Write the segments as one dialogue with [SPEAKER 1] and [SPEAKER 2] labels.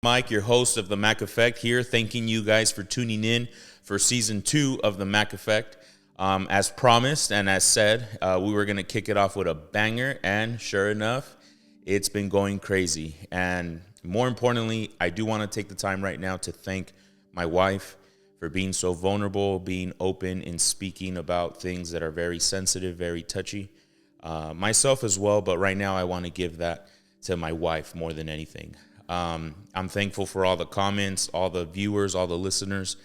[SPEAKER 1] Mike, your host of the Mac Effect here, thanking you guys for tuning in for season 2 of the Mac Effect. As promised and as said, we were going to kick it off with a banger, and sure enough, it's been going crazy. And more importantly, I do want to take the time right now to thank my wife for being so vulnerable, being open in speaking about things that are very sensitive, very touchy. Myself as well, but right now I want to give that to my wife more than anything. I'm thankful for all the comments, all the viewers, all the listeners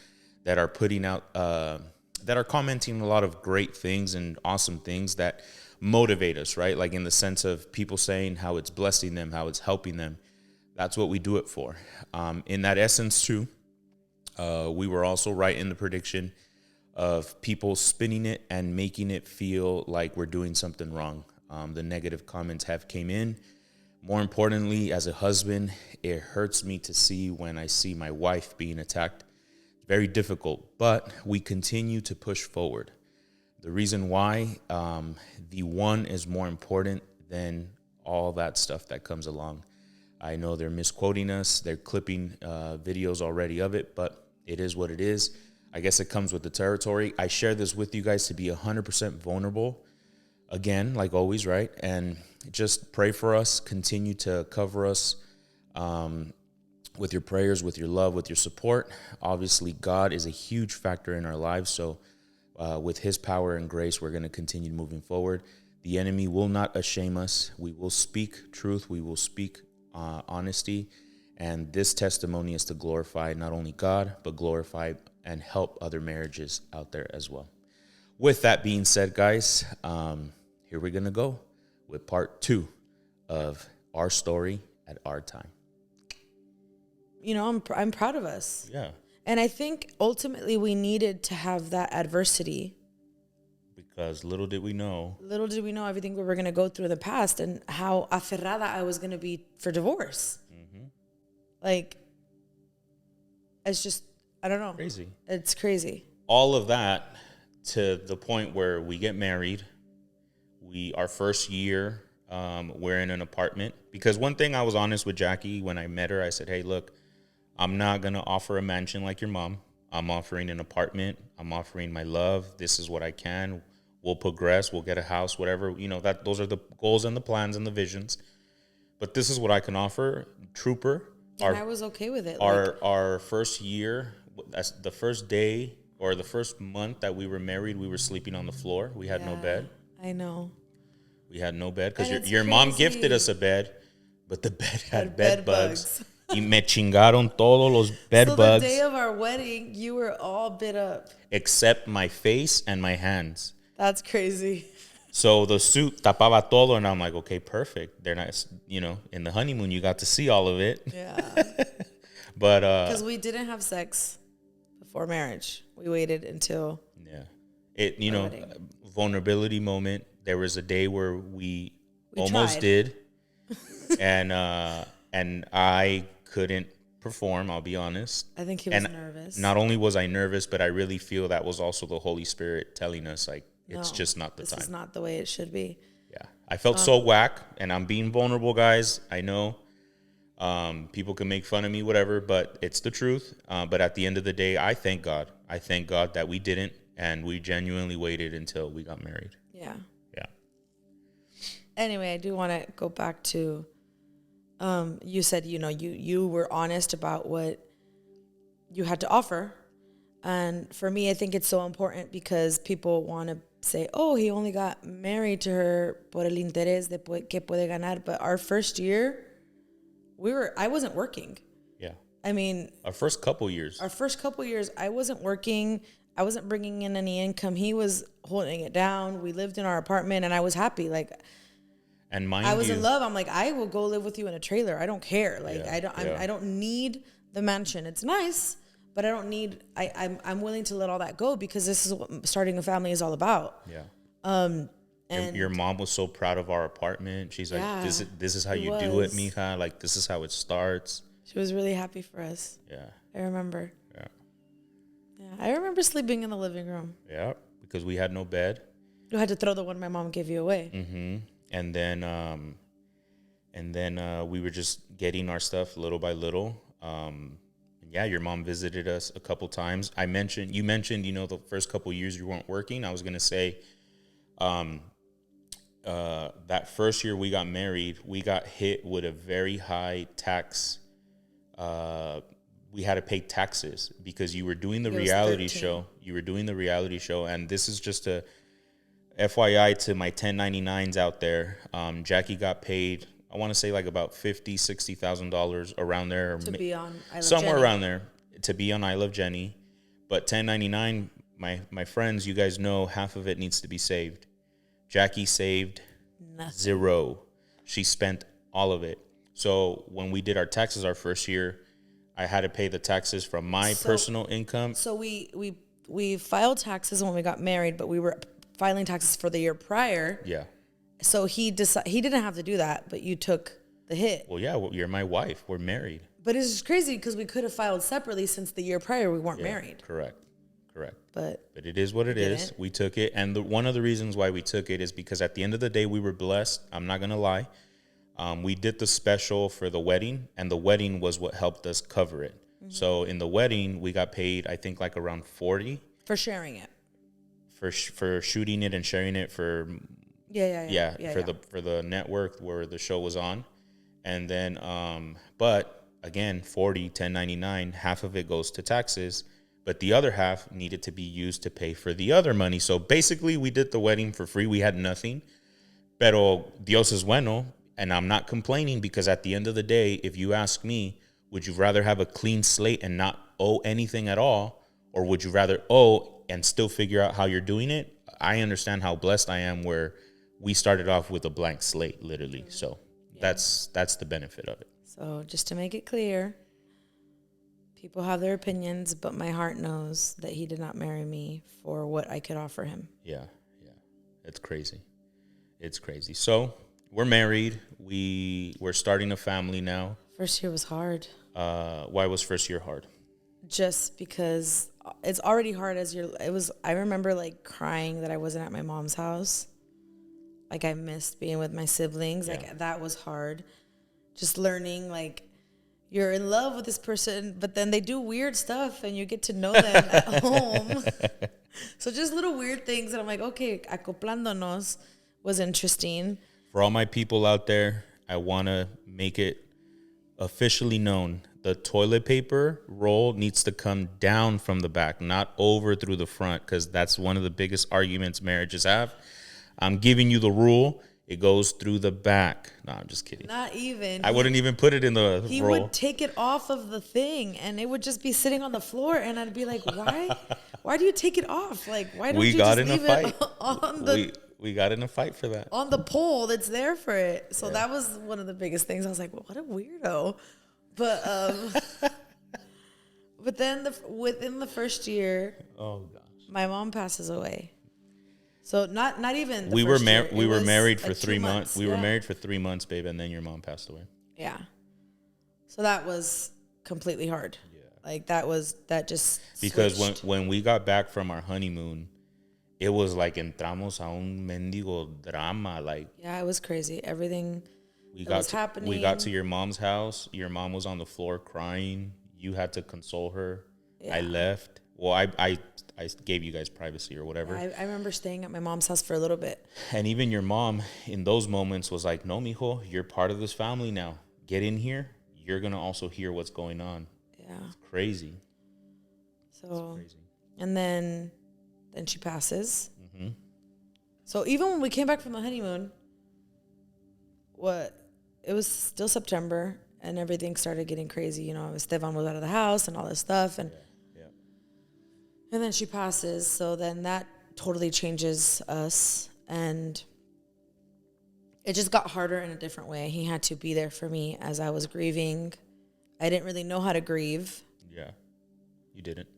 [SPEAKER 1] that are putting out, that are commenting a lot of great things and awesome things that motivate us, right? Like in the sense of people saying how it's blessing them, how it's helping them. That's what we do it for. In that essence too, we were also right in the prediction of people spinning it and making it feel like we're doing something wrong. The negative comments have came in. More importantly, as a husband, it hurts me to see when I see my wife being attacked. Very difficult, but we continue to push forward. The reason why, the one is more important than all that stuff that comes along. I know they're misquoting us. They're clipping videos already of it, but it is what it is. I guess it comes with the territory. I share this with you guys to be 100% vulnerable. Again, like always, right? And just pray for us. Continue to cover us with your prayers, with your love, with your support. Obviously, God is a huge factor in our lives. So with his power and grace, we're going to continue moving forward. The enemy will not shame us. We will speak truth. We will speak honesty. And this testimony is to glorify not only God, but glorify and help other marriages out there as well. With that being said, guys, here we're going to go with part 2 of our story at our time.
[SPEAKER 2] You know, I'm proud of us.
[SPEAKER 1] Yeah.
[SPEAKER 2] And I think ultimately we needed to have that adversity.
[SPEAKER 1] Because little did we know
[SPEAKER 2] Everything we were going to go through in the past and how aferrada I was going to be for divorce. Mm-hmm. Like, it's just, I don't know.
[SPEAKER 1] Crazy.
[SPEAKER 2] It's crazy.
[SPEAKER 1] All of that to the point where we get married. Our first year, we're in an apartment. Because one thing I was honest with Jacqie when I met her, I said, hey, look, I'm not going to offer a mansion like your mom. I'm offering an apartment. I'm offering my love. This is what I can. We'll progress. We'll get a house, whatever. You know, those are the goals and the plans and the visions. But this is what I can offer. Trooper.
[SPEAKER 2] And I was okay with it.
[SPEAKER 1] Our first year, that's the first day or the first month that we were married, we were sleeping on the floor. We had no bed.
[SPEAKER 2] I know.
[SPEAKER 1] We had no bed because your mom gifted us a bed, but the bed had bed bugs. Y me chingaron todos los bed bugs.
[SPEAKER 2] So the day of our wedding, you were all bit up.
[SPEAKER 1] Except my face and my hands.
[SPEAKER 2] That's crazy.
[SPEAKER 1] So the suit tapaba todo, and I'm like, okay, perfect. They're not, in the honeymoon, you got to see all of it.
[SPEAKER 2] Yeah.
[SPEAKER 1] But
[SPEAKER 2] because we didn't have sex before marriage. We waited until
[SPEAKER 1] wedding. Vulnerability moment. There was a day where we almost
[SPEAKER 2] tried.
[SPEAKER 1] did, and I couldn't perform. I'll be honest.
[SPEAKER 2] I think he was nervous.
[SPEAKER 1] Not only was I nervous, but I really feel that was also the Holy Spirit telling us, like, it's just not the time.
[SPEAKER 2] This is not the way it should be.
[SPEAKER 1] Yeah, I felt so whack, and I'm being vulnerable, guys. I know people can make fun of me, whatever, but it's the truth. But at the end of the day, I thank God. I thank God that we didn't, and we genuinely waited until we got married.
[SPEAKER 2] Yeah.
[SPEAKER 1] Yeah.
[SPEAKER 2] Anyway, I do want to go back to, you said, you were honest about what you had to offer. And for me, I think it's so important because people want to say, oh, he only got married to her por el interés de que puede ganar. But our first year, I wasn't working.
[SPEAKER 1] Yeah.
[SPEAKER 2] I mean,
[SPEAKER 1] our first couple years,
[SPEAKER 2] I wasn't working. I wasn't bringing in any income. He was holding it down. We lived in our apartment and I was happy. Like,
[SPEAKER 1] and
[SPEAKER 2] I was in love. I'm like, I will go live with you in a trailer. I don't care. Like, I don't need the mansion. It's nice, but I don't need, I'm willing to let all that go because this is what starting a family is all about.
[SPEAKER 1] Yeah.
[SPEAKER 2] And
[SPEAKER 1] your mom was so proud of our apartment. She's like, this is how you do it, mija. Like, this is how it starts.
[SPEAKER 2] She was really happy for us.
[SPEAKER 1] Yeah.
[SPEAKER 2] I remember.
[SPEAKER 1] Yeah.
[SPEAKER 2] Yeah. I remember sleeping in the living room.
[SPEAKER 1] Yeah. Because we had no bed.
[SPEAKER 2] You had to throw the one my mom gave you away.
[SPEAKER 1] Mm-hmm. And then we were just getting our stuff little by little. Yeah, your mom visited us a couple times. You mentioned, the first couple years you weren't working. I was gonna say, that first year we got married, we got hit with a very high tax. We had to pay taxes because you were doing the
[SPEAKER 2] It was
[SPEAKER 1] reality
[SPEAKER 2] 13.
[SPEAKER 1] show. You were doing the reality show, and this is just a FYI to my 1099s out there. Jacqie got paid, I want to say like about $50,000-$60,000 around there, or
[SPEAKER 2] To be on I Love
[SPEAKER 1] somewhere
[SPEAKER 2] Jenny.
[SPEAKER 1] around there, to be on I Love Jenny. But 1099, my friends, you guys know half of it needs to be saved. Jacqie saved
[SPEAKER 2] Nothing.
[SPEAKER 1] zero. She spent all of it. So when we did our taxes our first year, I had to pay the taxes from my personal income.
[SPEAKER 2] So we filed taxes when we got married, but we were filing taxes for the year prior.
[SPEAKER 1] Yeah.
[SPEAKER 2] So he didn't have to do that, but you took the hit.
[SPEAKER 1] Well, yeah, you're my wife. We're married.
[SPEAKER 2] But it's just crazy because we could have filed separately since the year prior we weren't married.
[SPEAKER 1] Correct.
[SPEAKER 2] But
[SPEAKER 1] it is what it is. We took it. And one of the reasons why we took it is because at the end of the day, we were blessed. I'm not going to lie. We did the special for the wedding, and the wedding was what helped us cover it. Mm-hmm. So in the wedding, we got paid, I think, like around $40
[SPEAKER 2] for sharing it,
[SPEAKER 1] for shooting it and sharing it for for the network where the show was on. And then but again, 1099, half of it goes to taxes, but the other half needed to be used to pay for the other money. So basically we did the wedding for free. We had nothing, pero Dios es bueno. And I'm not complaining, because at the end of the day, if you ask me, would you rather have a clean slate and not owe anything at all? Or would you rather owe and still figure out how you're doing it? I understand how blessed I am where we started off with a blank slate, literally. So that's the benefit of it.
[SPEAKER 2] So just to make it clear, people have their opinions, but my heart knows that he did not marry me for what I could offer him.
[SPEAKER 1] Yeah. It's crazy. So we're married. We're starting a family now.
[SPEAKER 2] First year was hard.
[SPEAKER 1] Why was first year hard?
[SPEAKER 2] Just because it's already hard I remember like crying that I wasn't at my mom's house. Like I missed being with my siblings. Like that was hard. Just learning like you're in love with this person, but then they do weird stuff and you get to know them at home. So just little weird things. And I'm like, okay, acoplándonos was interesting.
[SPEAKER 1] For all my people out there, I want to make it officially known. The toilet paper roll needs to come down from the back, not over through the front, because that's one of the biggest arguments marriages have. I'm giving you the rule. It goes through the back. No, I'm just kidding.
[SPEAKER 2] Not even.
[SPEAKER 1] I wouldn't even put it in the roll.
[SPEAKER 2] He would take it off of the thing, and it would just be sitting on the floor, and I'd be like, why? Why do you take it off? Like, why don't you just leave it on the...
[SPEAKER 1] We got in a fight for that.
[SPEAKER 2] On the pole that's there for it. So that was one of the biggest things. I was like, well, what a weirdo. But but then within the first year,
[SPEAKER 1] oh gosh,
[SPEAKER 2] my mom passes away. So not even
[SPEAKER 1] we were married for
[SPEAKER 2] like
[SPEAKER 1] 3 months. We were married for 3 months, babe, and then your mom passed away.
[SPEAKER 2] Yeah. So that was completely hard. Yeah. Like that just
[SPEAKER 1] because
[SPEAKER 2] switched.
[SPEAKER 1] when we got back from our honeymoon, it was like entramos a un mendigo drama. Like,
[SPEAKER 2] yeah, it was crazy. Everything
[SPEAKER 1] was happening. We got to your mom's house. Your mom was on the floor crying. You had to console her. Yeah. I left. Well, I gave you guys privacy or whatever.
[SPEAKER 2] Yeah, I remember staying at my mom's house for a little bit.
[SPEAKER 1] And even your mom in those moments was like, no, mijo, you're part of this family now. Get in here. You're going to also hear what's going on.
[SPEAKER 2] Yeah.
[SPEAKER 1] It's crazy.
[SPEAKER 2] So, it's crazy. And then she passes. Mm-hmm. So even when we came back from the honeymoon, it was still September, and everything started getting crazy. You know, Esteban was out of the house and all this stuff, and and then she passes. So then that totally changes us, and it just got harder in a different way. He had to be there for me as I was grieving. I didn't really know how to grieve.
[SPEAKER 1] Yeah, you didn't.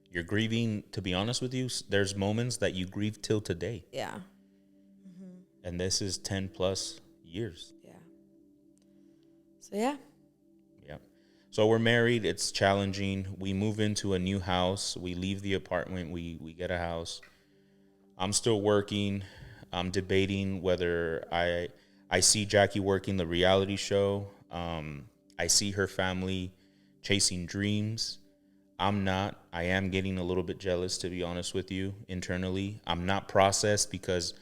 [SPEAKER 1] You're grieving, to be honest with you, there's moments that you grieve till today.
[SPEAKER 2] Yeah. Mm-hmm.
[SPEAKER 1] And this is 10 plus years.
[SPEAKER 2] Yeah. So, yeah.
[SPEAKER 1] Yeah. So we're married. It's challenging. We move into a new house. We leave the apartment. We get a house. I'm still working. I'm debating whether I see Jacqie working the reality show. I see her family chasing dreams. I'm not. I am getting a little bit jealous, to be honest with you, internally. I'm not processed because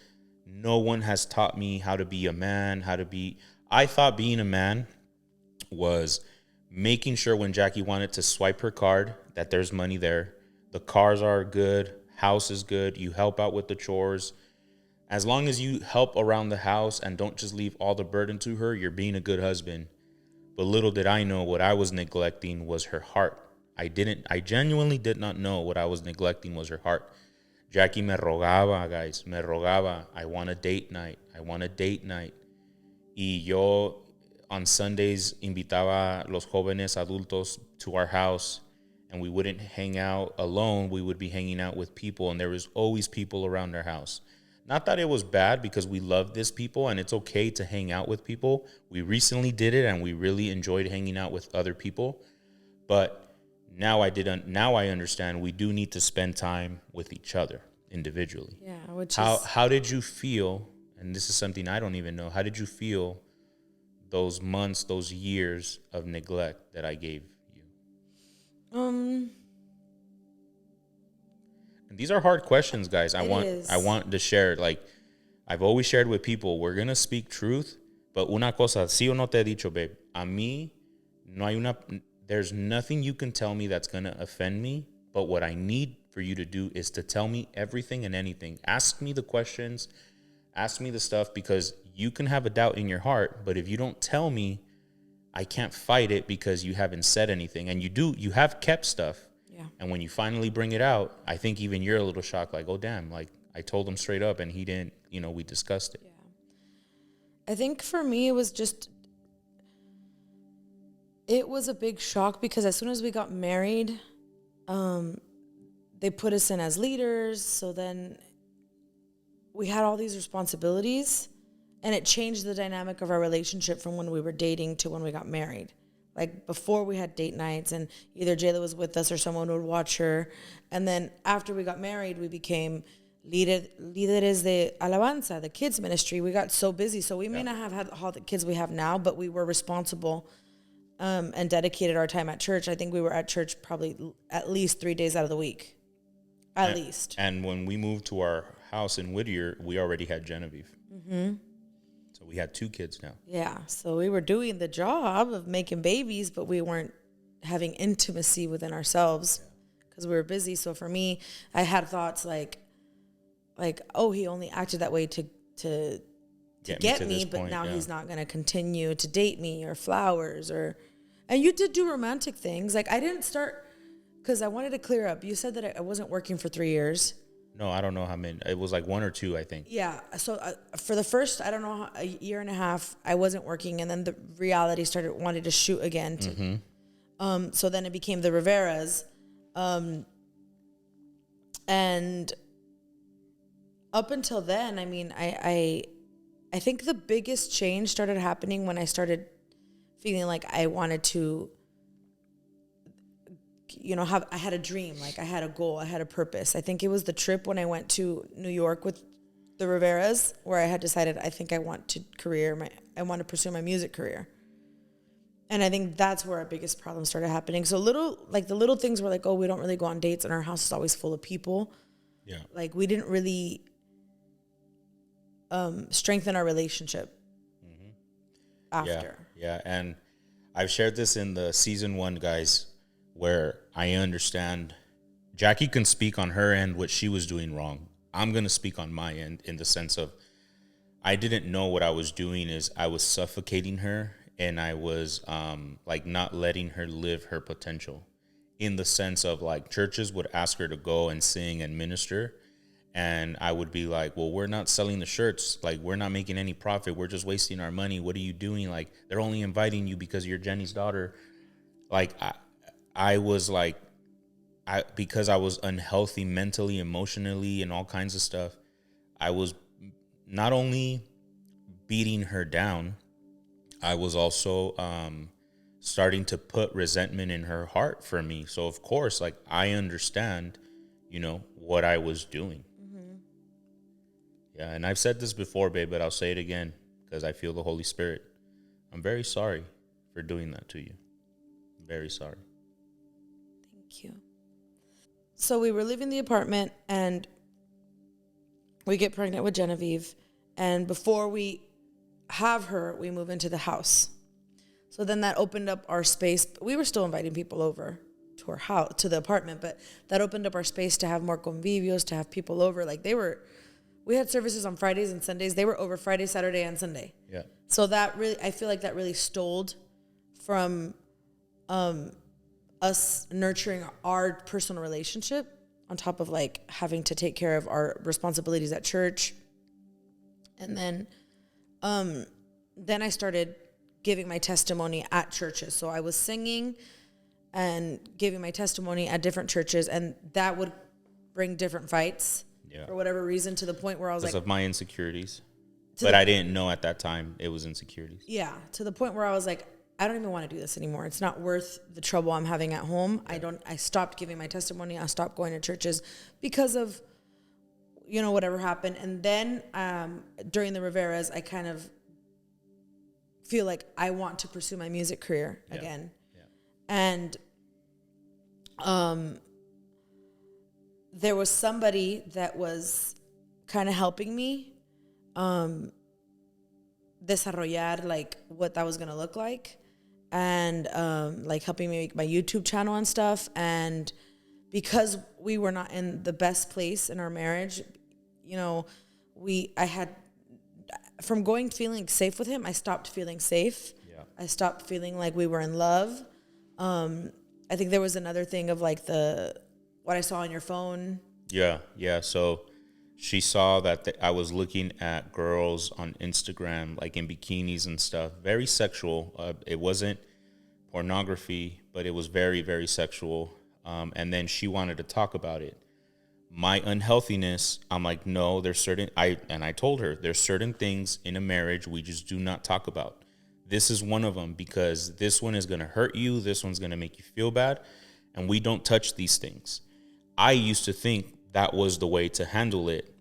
[SPEAKER 1] no one has taught me how to be a man, how to be. I thought being a man was making sure when Jacqie wanted to swipe her card that there's money there. The cars are good, house is good, you help out with the chores. As long as you help around the house and don't just leave all the burden to her, you're being a good husband. But little did I know what I was neglecting was her heart. I genuinely did not know what I was neglecting was her heart. Jacqie me rogaba, guys, me rogaba. I want a date night. I want a date night. Y yo on Sundays invitaba los jóvenes adultos to our house, and we wouldn't hang out alone. We would be hanging out with people, and there was always people around our house. Not that it was bad, because we love this people and it's okay to hang out with people. We recently did it and we really enjoyed hanging out with other people. But now I understand we do need to spend time with each other individually.
[SPEAKER 2] Yeah, which
[SPEAKER 1] How did you feel? And this is something I don't even know. How did you feel those months, those years of neglect that I gave you? And these are hard questions, guys. I want to share. Like, I've always shared with people, we're gonna speak truth, but una cosa, sí o no te he dicho, babe. A mí no hay una. There's nothing you can tell me that's gonna offend me. But what I need for you to do is to tell me everything and anything. Ask me the questions. Ask me the stuff, because you can have a doubt in your heart, but if you don't tell me, I can't fight it because you haven't said anything. And you have kept stuff.
[SPEAKER 2] yeah.
[SPEAKER 1] And when you finally bring it out, I think even you're a little shocked, like, oh, damn, like I told him straight up and he didn't, we discussed it.
[SPEAKER 2] Yeah. I think for me, it was a big shock because as soon as we got married, they put us in as leaders. So then we had all these responsibilities, and it changed the dynamic of our relationship from when we were dating to when we got married. Like, before, we had date nights and either Jayla was with us or someone would watch her. And then after we got married, we became líderes de alabanza, the kids ministry. We got so busy. So we may not have had all the kids we have now, but we were responsible and dedicated our time at church. I think we were at church probably at least 3 days out of the week. At least.
[SPEAKER 1] And when we moved to our house in Whittier, we already had Genevieve. Mm-hmm. So we had 2 kids now.
[SPEAKER 2] Yeah. So we were doing the job of making babies, but we weren't having intimacy within ourselves because we were busy. So for me, I had thoughts like, oh, he only acted that way to get me, but now he's not going to continue to date me, or flowers, and you did do romantic things. Like, I didn't start, because I wanted to clear up. You said that I wasn't working for 3 years.
[SPEAKER 1] No, I don't know how many. It was like 1 or 2, I think.
[SPEAKER 2] Yeah. So for the first, I don't know, a year and a half, I wasn't working, and then the reality started wanting to shoot again. So then it became the Riveras, and up until then, I mean, I think the biggest change started happening when I started feeling like I wanted to, I had a dream, like I had a goal, I had a purpose. I think it was the trip when I went to New York with the Riveras, where I had decided I think I want to pursue my music career. And I think that's where our biggest problem started happening. So the little things were like, oh, we don't really go on dates, and our house is always full of people. Yeah. Like, we didn't really strengthen our relationship after.
[SPEAKER 1] Yeah. And I've shared this in the season 1, guys, where I understand Jacqie can speak on her end what she was doing wrong. I'm going to speak on my end in the sense of I didn't know what I was doing is I was suffocating her, and I was like not letting her live her potential, in the sense of like churches would ask her to go and sing and minister. And I would be like, well, we're not selling the shirts. Like, we're not making any profit. We're just wasting our money. What are you doing? Like, they're only inviting you because you're Jenny's daughter. Like, I was like, because I was unhealthy mentally, emotionally, and all kinds of stuff, I was not only beating her down, I was also starting to put resentment in her heart for me. So, of course, like, I understand, what I was doing. Yeah, and I've said this before, babe, but I'll say it again because I feel the Holy Spirit. I'm very sorry for doing that to you. Very sorry.
[SPEAKER 2] Thank you. So we were leaving the apartment and we get pregnant with Genevieve. And before we have her, we move into the house. So then that opened up our space. We were still inviting people over to our house, to the apartment, but that opened up our space to have more convivios, to have people over. Like we had services on Fridays and Sundays. They were over Friday, Saturday, and Sunday.
[SPEAKER 1] Yeah.
[SPEAKER 2] So that really, I feel like that really stole from us nurturing our personal relationship on top of like having to take care of our responsibilities at church. And then I started giving my testimony at churches. So I was singing and giving my testimony at different churches, and that would bring different fights for whatever reason, to the point where I was
[SPEAKER 1] because
[SPEAKER 2] like,
[SPEAKER 1] of my insecurities. But I didn't know at that time it was insecurities.
[SPEAKER 2] Yeah, to the point where I was like, I don't even want to do this anymore. It's not worth the trouble I'm having at home. I stopped giving my testimony. I stopped going to churches because of, whatever happened. And then during the Riveras, I kind of feel like I want to pursue my music career again. Yeah. And there was somebody that was kind of helping me desarrollar like what that was going to look like, and like helping me make my YouTube channel and stuff. And because we were not in the best place in our marriage, I had, from feeling safe with him, I stopped feeling safe. Yeah. I stopped feeling like we were in love. I think there was another thing of like what I saw on your phone. Yeah.
[SPEAKER 1] So she saw that I was looking at girls on Instagram, like in bikinis and stuff, very sexual. It wasn't pornography, but it was very, very sexual. And then she wanted to talk about it. My unhealthiness, I'm like, no, I told her there's certain things in a marriage we just do not talk about. This is one of them, because this one is going to hurt you. This one's going to make you feel bad. And we don't touch these things. I used to think that was the way to handle it.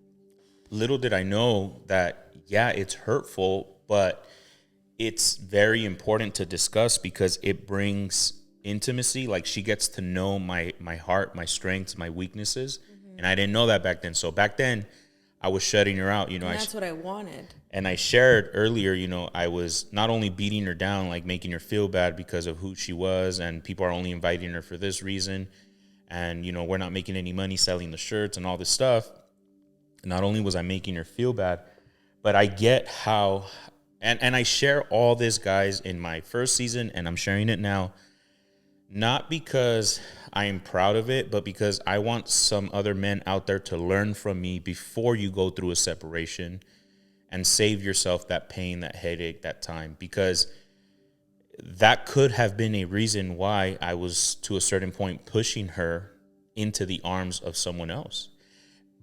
[SPEAKER 1] Little did I know that, it's hurtful, but it's very important to discuss because it brings intimacy. Like, she gets to know my heart, my strengths, my weaknesses. Mm-hmm. And I didn't know that back then. So back then I was shutting her out,
[SPEAKER 2] And that's what I wanted.
[SPEAKER 1] And I shared earlier, I was not only beating her down, like making her feel bad because of who she was, and people are only inviting her for this reason. And, we're not making any money selling the shirts and all this stuff. Not only was I making her feel bad, but I get how, and I share all this, guys, in my first season, and I'm sharing it now, not because I am proud of it, but because I want some other men out there to learn from me before you go through a separation and save yourself that pain, that headache, that time, because that could have been a reason why I was, to a certain point, pushing her into the arms of someone else.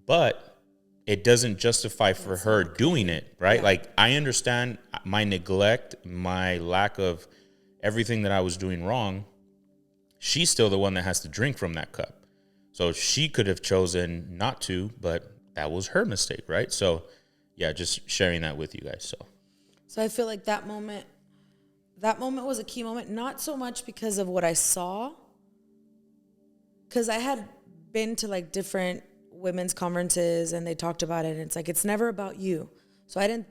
[SPEAKER 1] But it doesn't justify for her doing it, right? Yeah. Like, I understand my neglect, my lack of everything that I was doing wrong. She's still the one that has to drink from that cup. So she could have chosen not to, but that was her mistake, right? So, just sharing that with you guys.
[SPEAKER 2] So I feel like that moment was a key moment, not so much because of what I saw, because I had been to like different women's conferences and they talked about it, and it's like, it's never about you. So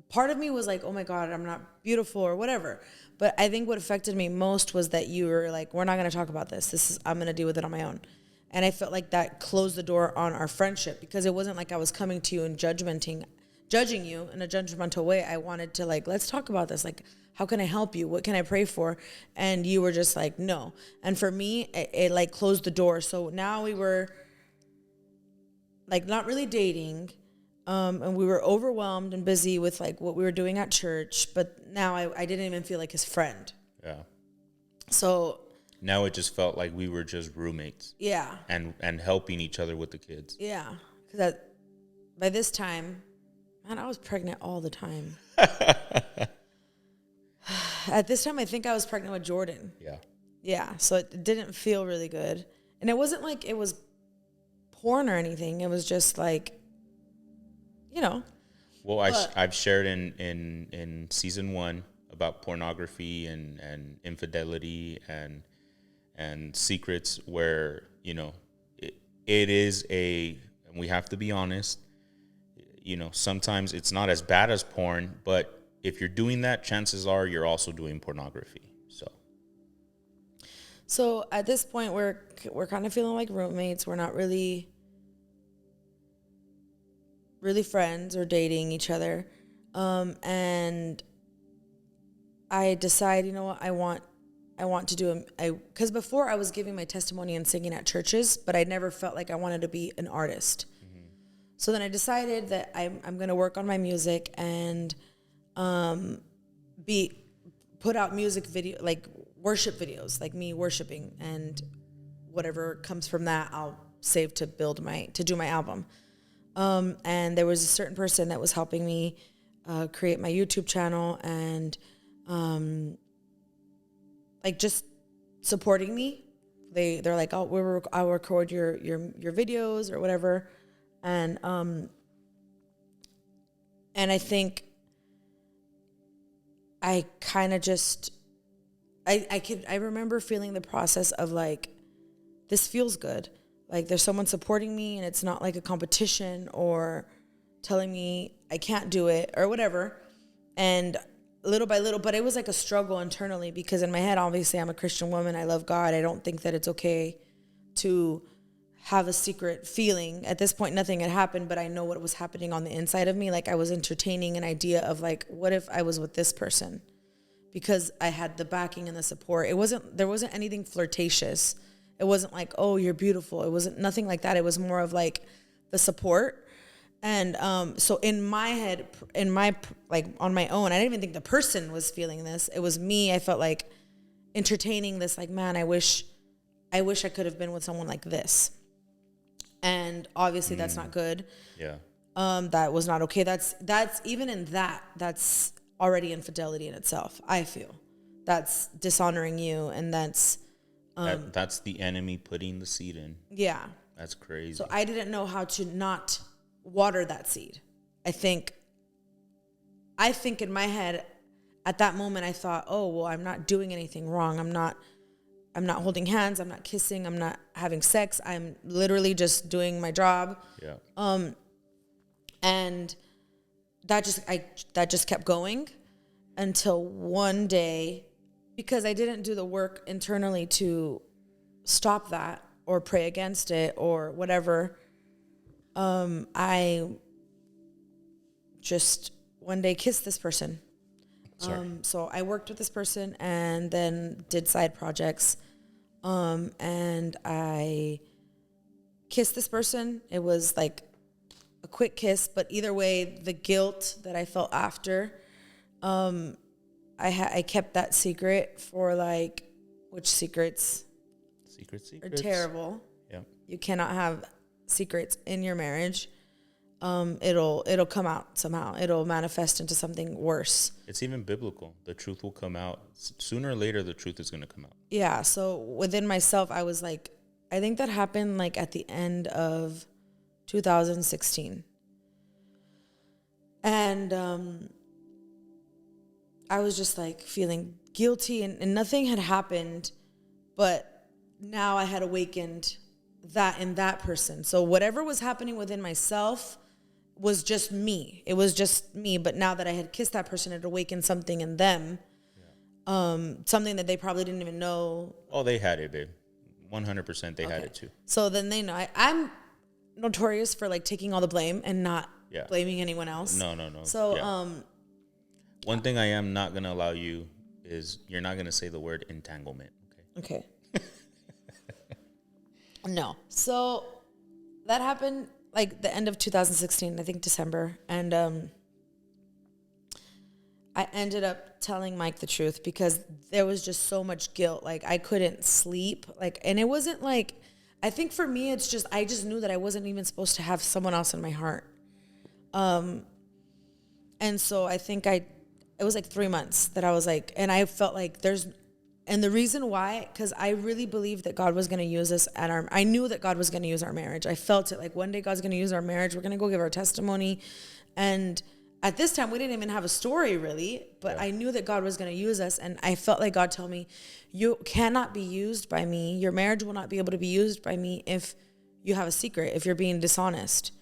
[SPEAKER 2] part of me was like, oh my God, I'm not beautiful or whatever. But I think what affected me most was that you were like, we're not going to talk about this. I'm going to deal with it on my own. And I felt like that closed the door on our friendship, because it wasn't like I was coming to you and judging you in a judgmental way. I wanted to like, let's talk about this. Like, how can I help you? What can I pray for? And you were just like, no. And for me, it like closed the door. So now we were like not really dating. And we were overwhelmed and busy with like what we were doing at church. But now I didn't even feel like his friend. Yeah. So
[SPEAKER 1] now it just felt like we were just roommates.
[SPEAKER 2] Yeah.
[SPEAKER 1] And helping each other with the kids.
[SPEAKER 2] Yeah. Because by this time, man, I was pregnant all the time. At this time, I think I was pregnant with Jordan. Yeah. Yeah. So it didn't feel really good. And it wasn't like it was porn or anything. It was just like,
[SPEAKER 1] Well, I've shared in season 1 about pornography and infidelity, and and secrets where, you know, it is and we have to be honest, you know, sometimes it's not as bad as porn, but if you're doing that, chances are you're also doing pornography.
[SPEAKER 2] So at this point, we're kind of feeling like roommates. We're not really friends or dating each other. And I decide, you know what, I want to do because before I was giving my testimony and singing at churches, but I never felt like I wanted to be an artist. Mm-hmm. So then I decided that I'm going to work on my music and put out music video, like worship videos, like me worshiping, and whatever comes from that I'll save to do my album. And there was a certain person that was helping me create my YouTube channel and like just supporting me. They're like, oh, I'll record your videos or whatever, and I think I kind of just I remember feeling the process of like, this feels good. Like there's someone supporting me and it's not like a competition or telling me I can't do it or whatever. And little by little, but it was like a struggle internally because in my head, obviously I'm a Christian woman. I love God. I don't think that it's okay to have a secret feeling. At this point, nothing had happened, but I know what was happening on the inside of me. Like I was entertaining an idea of like, what if I was with this person? Because I had the backing and the support. There wasn't anything flirtatious. It wasn't like, oh, you're beautiful. It wasn't nothing like that. It was more of like the support. And so in my head, like on my own, I didn't even think the person was feeling this. It was me. I felt like entertaining this, like, man, I wish I could have been with someone like this. And obviously that's not good.
[SPEAKER 1] Yeah.
[SPEAKER 2] That was not okay. That's even in that's already infidelity in itself. I feel that's dishonoring you, and that's
[SPEAKER 1] the enemy putting the seed in.
[SPEAKER 2] Yeah.
[SPEAKER 1] That's crazy.
[SPEAKER 2] So I didn't know how to not water that seed. I think in my head at that moment I thought, oh, well, I'm not doing anything wrong. I'm not holding hands. I'm not kissing. I'm not having sex. I'm literally just doing my job.
[SPEAKER 1] Yeah.
[SPEAKER 2] And that just kept going until one day, because I didn't do the work internally to stop that or pray against it or whatever. I just one day kissed this person. So I worked with this person and then did side projects. And I kissed this person. It was like a quick kiss, but either way, the guilt that I felt after, I kept that secret for like, which secrets are terrible.
[SPEAKER 1] Yeah.
[SPEAKER 2] You cannot have secrets in your marriage. It'll come out somehow. It'll manifest into something worse.
[SPEAKER 1] It's even biblical. The truth will come out. Sooner or later, the truth is going to come out.
[SPEAKER 2] Yeah. So within myself, I was like, I think that happened like at the end of 2016. And I was just like feeling guilty, and nothing had happened, but now I had awakened that in that person. So whatever was happening within myself was just me. It was just me. But now that I had kissed that person, it awakened something in them. Yeah. Something that they probably didn't even know.
[SPEAKER 1] Oh, they had it, babe. 100% they had it too.
[SPEAKER 2] So then they know. I'm notorious for like taking all the blame and not blaming anyone else.
[SPEAKER 1] No.
[SPEAKER 2] So,
[SPEAKER 1] one thing I am not going to allow you is you're not going to say the word entanglement.
[SPEAKER 2] Okay. No. So that happened like the end of 2016, I think December. And I ended up telling Mike the truth because there was just so much guilt. Like I couldn't sleep. Like, and it wasn't like, I think for me, it's just, I just knew that I wasn't even supposed to have someone else in my heart. And so I think it was like 3 months that I was like, and I felt like and the reason why, because I really believed that God was going to use us I knew that God was going to use our marriage. I felt it like one day God's going to use our marriage. We're going to go give our testimony. And At this time, we didn't even have a story really, but I knew that God was going to use us. And I felt like God told me, you cannot be used by me. Your marriage will not be able to be used by me if you have a secret, if you're being dishonest.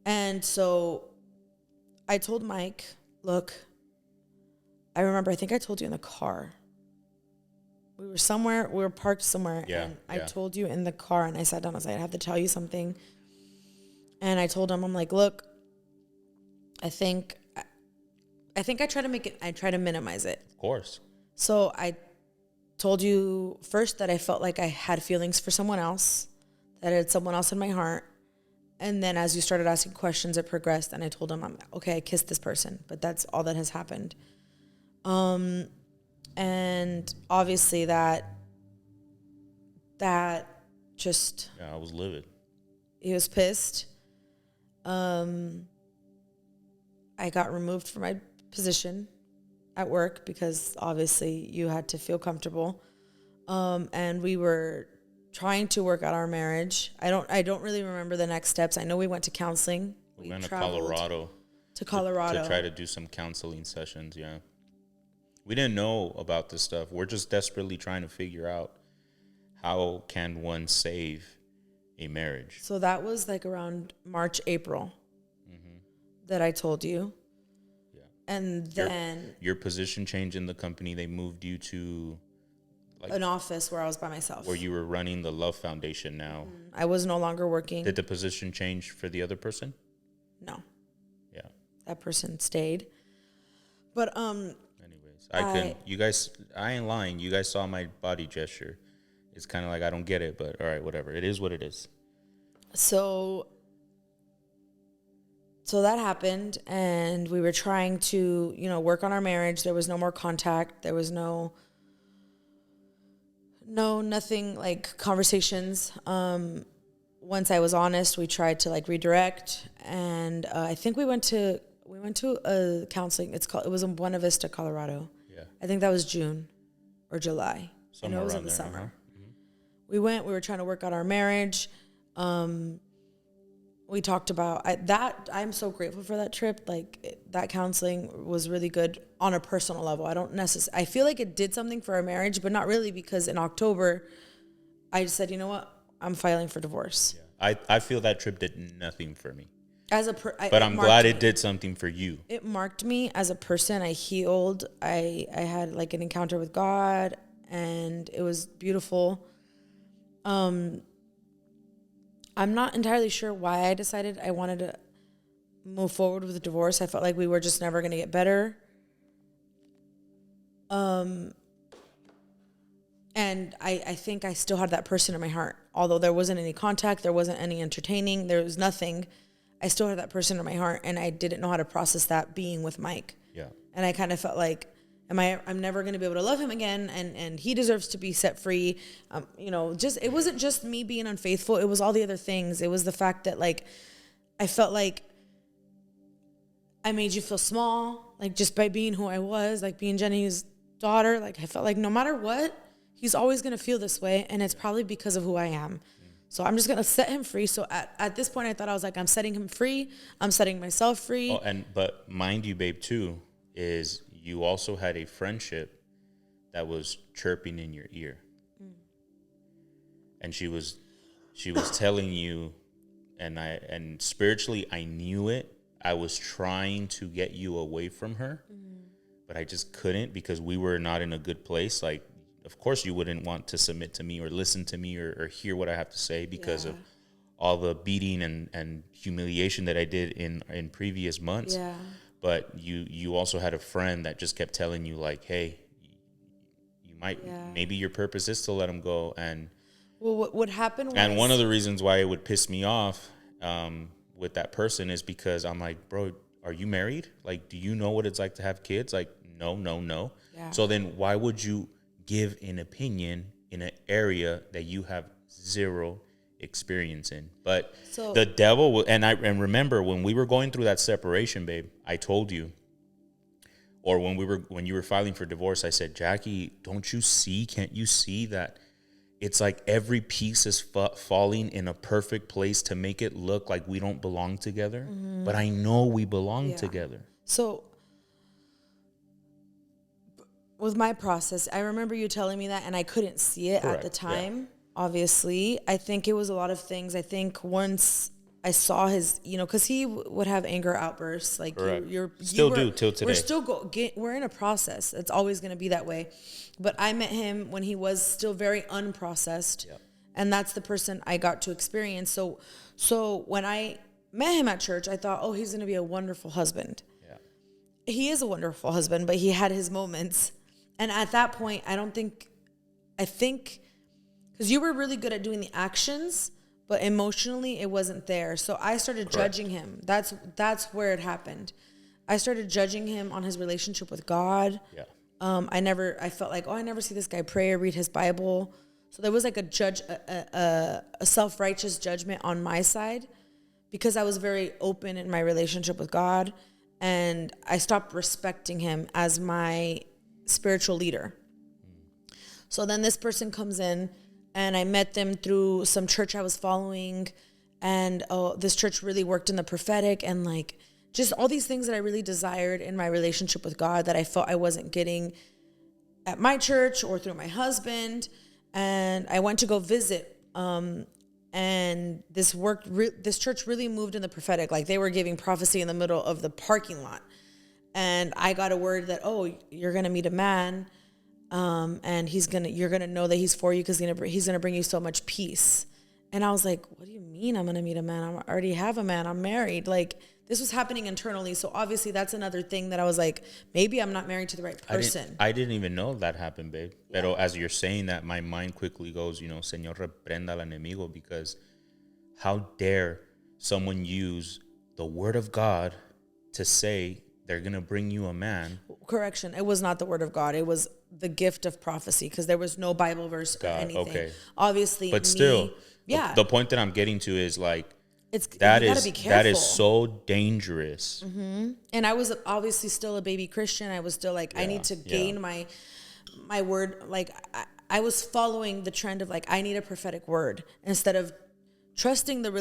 [SPEAKER 2] And so I told Mike, look, I remember, I think I told you in the car. We were parked somewhere. And I told you in the car, and I sat down, I was like, I have to tell you something. And I told him, I'm like, look, I think I try to minimize it.
[SPEAKER 1] Of course.
[SPEAKER 2] So I told you first that I felt like I had feelings for someone else, that I had someone else in my heart. And then as you started asking questions, it progressed. And I told him, okay, I kissed this person, but that's all that has happened. And obviously that just...
[SPEAKER 1] Yeah, I was livid.
[SPEAKER 2] He was pissed. I got removed from my position at work because obviously you had to feel comfortable. And we were trying to work out our marriage. I don't really remember the next steps. I know we went to counseling.
[SPEAKER 1] We went to Colorado.
[SPEAKER 2] To Colorado.
[SPEAKER 1] To try to do some counseling sessions, yeah. We didn't know about this stuff. We're just desperately trying to figure out how can one save a marriage.
[SPEAKER 2] So that was like around March, April that I told you.
[SPEAKER 1] Yeah.
[SPEAKER 2] And then...
[SPEAKER 1] Your position changed in the company. They moved you to... like
[SPEAKER 2] an office where I was by myself.
[SPEAKER 1] Where you were running the Love Foundation now.
[SPEAKER 2] I was no longer working.
[SPEAKER 1] Did the position change for the other person?
[SPEAKER 2] No.
[SPEAKER 1] Yeah.
[SPEAKER 2] That person stayed. But
[SPEAKER 1] anyways, you guys, I ain't lying. You guys saw my body gesture. It's kind of like, I don't get it, but all right, whatever. It is what it is.
[SPEAKER 2] So that happened, and we were trying to, work on our marriage. There was no more contact. There was nothing like conversations. Once I was honest, we tried to like redirect, and I think we went to a counseling. It was in Buena Vista, Colorado.
[SPEAKER 1] Yeah.
[SPEAKER 2] I think that was June or July.
[SPEAKER 1] Somewhere
[SPEAKER 2] I know it was
[SPEAKER 1] around
[SPEAKER 2] in the
[SPEAKER 1] there,
[SPEAKER 2] summer.
[SPEAKER 1] Uh-huh.
[SPEAKER 2] We were trying to work out our marriage. We talked about that. I'm so grateful for that trip. Like that counseling was really good on a personal level. I feel like it did something for our marriage, but not really, because in October I just said, you know what? I'm filing for divorce.
[SPEAKER 1] Yeah. I feel that trip did nothing for me.
[SPEAKER 2] But
[SPEAKER 1] I'm glad it did something for you.
[SPEAKER 2] It marked me as a person. I healed. I had like an encounter with God, and it was beautiful. I'm not entirely sure why I decided I wanted to move forward with the divorce. I felt like we were just never going to get better. And I think I still had that person in my heart. Although there wasn't any contact, there wasn't any entertaining, there was nothing. I still had that person in my heart, and I didn't know how to process that being with Mike.
[SPEAKER 1] Yeah.
[SPEAKER 2] And I kind of felt like, I'm never going to be able to love him again, and he deserves to be set free. It wasn't just me being unfaithful. It was all the other things. It was the fact that like, I felt like I made you feel small, like just by being who I was, like being Jenny's daughter. Like I felt like no matter what, he's always going to feel this way. And it's probably because of who I am. So I'm just going to set him free. So at this point, I thought I was like, I'm setting him free. I'm setting myself free.
[SPEAKER 1] But mind you, babe, too, is you also had a friendship that was chirping in your ear. And she was telling you, and spiritually I knew it. I was trying to get you away from her, but I just couldn't, because we were not in a good place. Like, of course you wouldn't want to submit to me or listen to me or hear what I have to say because of all the beating and humiliation that I did in previous months.
[SPEAKER 2] Yeah.
[SPEAKER 1] But you also had a friend that just kept telling you like, hey, you might, maybe your purpose is to let him go. And
[SPEAKER 2] well, what happened was,
[SPEAKER 1] and one of the reasons why it would piss me off with that person is because I'm like, bro, are you married? Like, do you know what it's like to have kids? Like, no.
[SPEAKER 2] Yeah.
[SPEAKER 1] So then why would you give an opinion in an area that you have zero experience in? But
[SPEAKER 2] so,
[SPEAKER 1] the devil will, and remember when we were going through that separation, babe, I told you, or when you were filing for divorce, I said, Jacqie, can't you see that it's like every piece is falling in a perfect place to make it look like we don't belong together. But I know we belong together.
[SPEAKER 2] So with my process, I remember you telling me that, and I couldn't see it at the time. Obviously, I think it was a lot of things. I think once I saw his, because he would have anger outbursts. Like you're
[SPEAKER 1] still do till today.
[SPEAKER 2] We're still we're in a process. It's always going to be that way. But I met him when he was still very unprocessed, and that's the person I got to experience. So when I met him at church, I thought, oh, he's going to be a wonderful husband. Yeah, he is a wonderful husband, but he had his moments. And at that point, I think, because you were really good at doing the actions, but emotionally it wasn't there. So I started judging him. That's where it happened. I started judging him on his relationship with God. Yeah. I felt like, I never see this guy pray or read his Bible. So there was like a self-righteous judgment on my side, because I was very open in my relationship with God, and I stopped respecting him as my spiritual leader. So then this person comes in, and I met them through some church I was following, and this church really worked in the prophetic, and like just all these things that I really desired in my relationship with God that I felt I wasn't getting at my church or through my husband. And I went to go visit, and this church really moved in the prophetic. Like they were giving prophecy in the middle of the parking lot. And I got a word that, you're going to meet a man, and you're going to know that he's for you, because he's going to bring you so much peace. And I was like, what do you mean I'm going to meet a man? I already have a man. I'm married. Like this was happening internally. So obviously that's another thing that I was like, maybe I'm not married to the right person.
[SPEAKER 1] I didn't even know that happened, babe. Yeah. Pero as you're saying that, my mind quickly goes, Señor, reprenda al enemigo, because how dare someone use the word of God to say they're going to bring you a man.
[SPEAKER 2] Correction. It was not the word of God. It was the gift of prophecy, because there was no Bible verse or anything. Okay. Obviously,
[SPEAKER 1] but still, the point that I'm getting to is like, that is so dangerous.
[SPEAKER 2] Mm-hmm. And I was obviously still a baby Christian. I was still like, I need to gain my word. Like I was following the trend of like, I need a prophetic word, instead of trusting the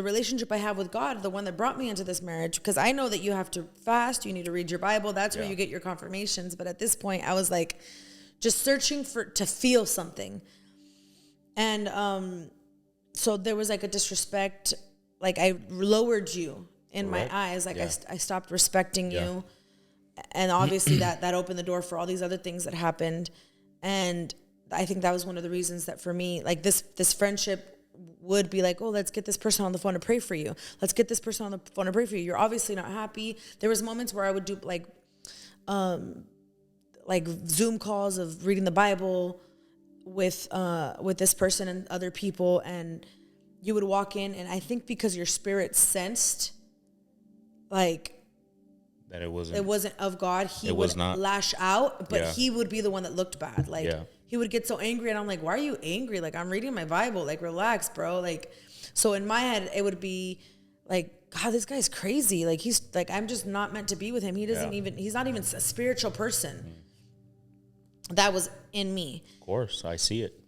[SPEAKER 2] relationship I have with God, the one that brought me into this marriage. Because I know that you have to fast, you need to read your Bible. That's where you get your confirmations. But at this point, I was like, just searching to feel something. And so there was like a disrespect. Like I lowered you in my eyes. Like I stopped respecting you. And obviously that opened the door for all these other things that happened. And I think that was one of the reasons that for me, like this friendship would be like, let's get this person on the phone to pray for you. Let's get this person on the phone to pray for you. You're obviously not happy. There was moments where I would do like Zoom calls of reading the Bible with this person and other people, and you would walk in, and I think because your spirit sensed like
[SPEAKER 1] that it
[SPEAKER 2] wasn't of God, he would lash out, but he would be the one that looked bad. Like he would get so angry, and I'm like, why are you angry? Like, I'm reading my Bible. Like, relax, bro. Like, so in my head, it would be like, God, this guy's crazy. Like, he's like, I'm just not meant to be with him. He's not even a spiritual person. That was in me.
[SPEAKER 1] Of course, I see it.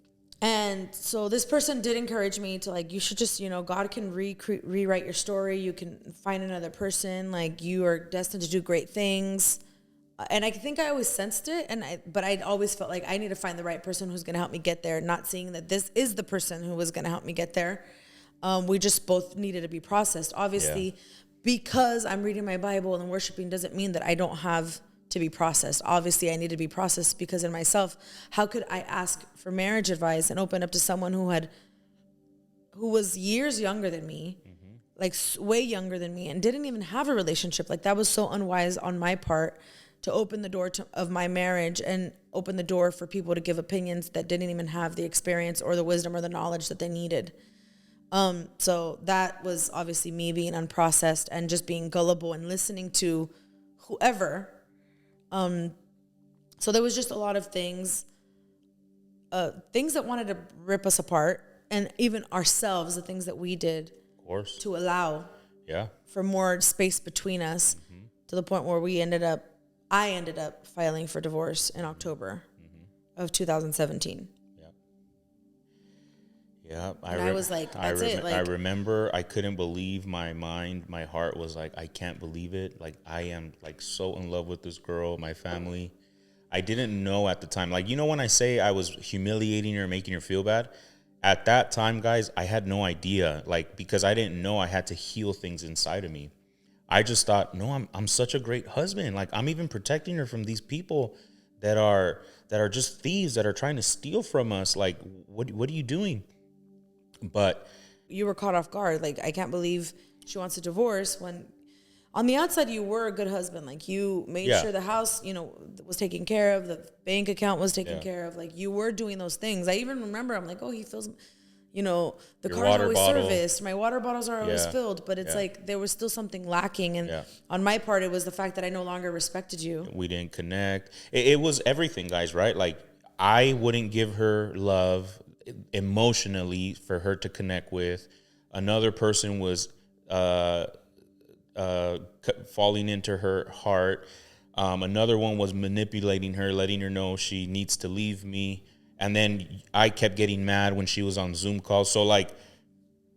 [SPEAKER 2] And so this person did encourage me to like, you should just, God can rewrite your story. You can find another person. Like, you are destined to do great things. And I think I always sensed it, but I always felt like I need to find the right person who's going to help me get there, not seeing that this is the person who was going to help me get there. We just both needed to be processed. Obviously, because I'm reading my Bible and worshiping doesn't mean that I don't have to be processed. Obviously, I need to be processed, because in myself, how could I ask for marriage advice and open up to someone who was years younger than me, like way younger than me, and didn't even have a relationship? Like, that was so unwise on my part, to open the door of my marriage and open the door for people to give opinions that didn't even have the experience or the wisdom or the knowledge that they needed. So that was obviously me being unprocessed and just being gullible and listening to whoever. So there was just a lot of things that wanted to rip us apart, and even ourselves, the things that we did,
[SPEAKER 1] of course,
[SPEAKER 2] to allow for more space between us, to the point where I ended up filing for divorce in October of 2017.
[SPEAKER 1] Yeah,
[SPEAKER 2] And I was like, that's it.
[SPEAKER 1] I
[SPEAKER 2] Like,
[SPEAKER 1] remember I couldn't believe my heart was like, I can't believe it. Like, I am like so in love with this girl, my family. I didn't know at the time. Like, you know, when I say I was humiliating her, making her feel bad, at that time, guys, I had no idea. Like, because I didn't know I had to heal things inside of me. I just thought, no, I'm such a great husband. Like, I'm even protecting her from these people that are just thieves that are trying to steal from us. Like, what are you doing? But
[SPEAKER 2] you were caught off guard. Like, I can't believe she wants a divorce when on the outside you were a good husband. Like, you made
[SPEAKER 1] yeah,
[SPEAKER 2] sure the house, was taken care of, the bank account was taken
[SPEAKER 1] yeah.
[SPEAKER 2] care of. Like, you were doing those things. I even remember, I'm like, oh, he feels, the
[SPEAKER 1] Your
[SPEAKER 2] car's
[SPEAKER 1] water
[SPEAKER 2] always
[SPEAKER 1] bottle.
[SPEAKER 2] serviced, my water bottles are always
[SPEAKER 1] Yeah,
[SPEAKER 2] filled, but it's
[SPEAKER 1] yeah,
[SPEAKER 2] like there was still something lacking. And
[SPEAKER 1] yeah.
[SPEAKER 2] on my part, it was the fact that I no longer respected you.
[SPEAKER 1] We didn't connect. It was everything, guys, right? Like, I wouldn't give her love emotionally for her to connect with. Another person was falling into her heart. Another one was manipulating her, letting her know she needs to leave me. And then I kept getting mad when she was on Zoom calls. So, like,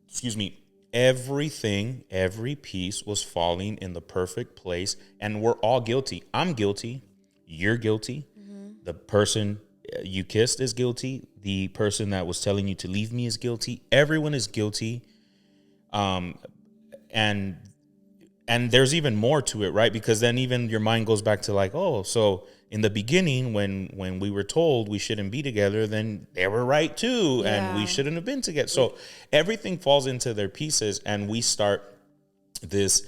[SPEAKER 1] excuse me, everything, every piece was falling in the perfect place. And we're all guilty. I'm guilty. You're guilty. The person you kissed is guilty. The person that was telling you to leave me is guilty. Everyone is guilty. And and there's even more to it, right? Because then even your mind goes back to like, oh, so in the beginning when we were told we shouldn't be together, then they were right too, and we
[SPEAKER 2] Yeah.
[SPEAKER 1] shouldn't have been together. So everything falls into their pieces, and we start this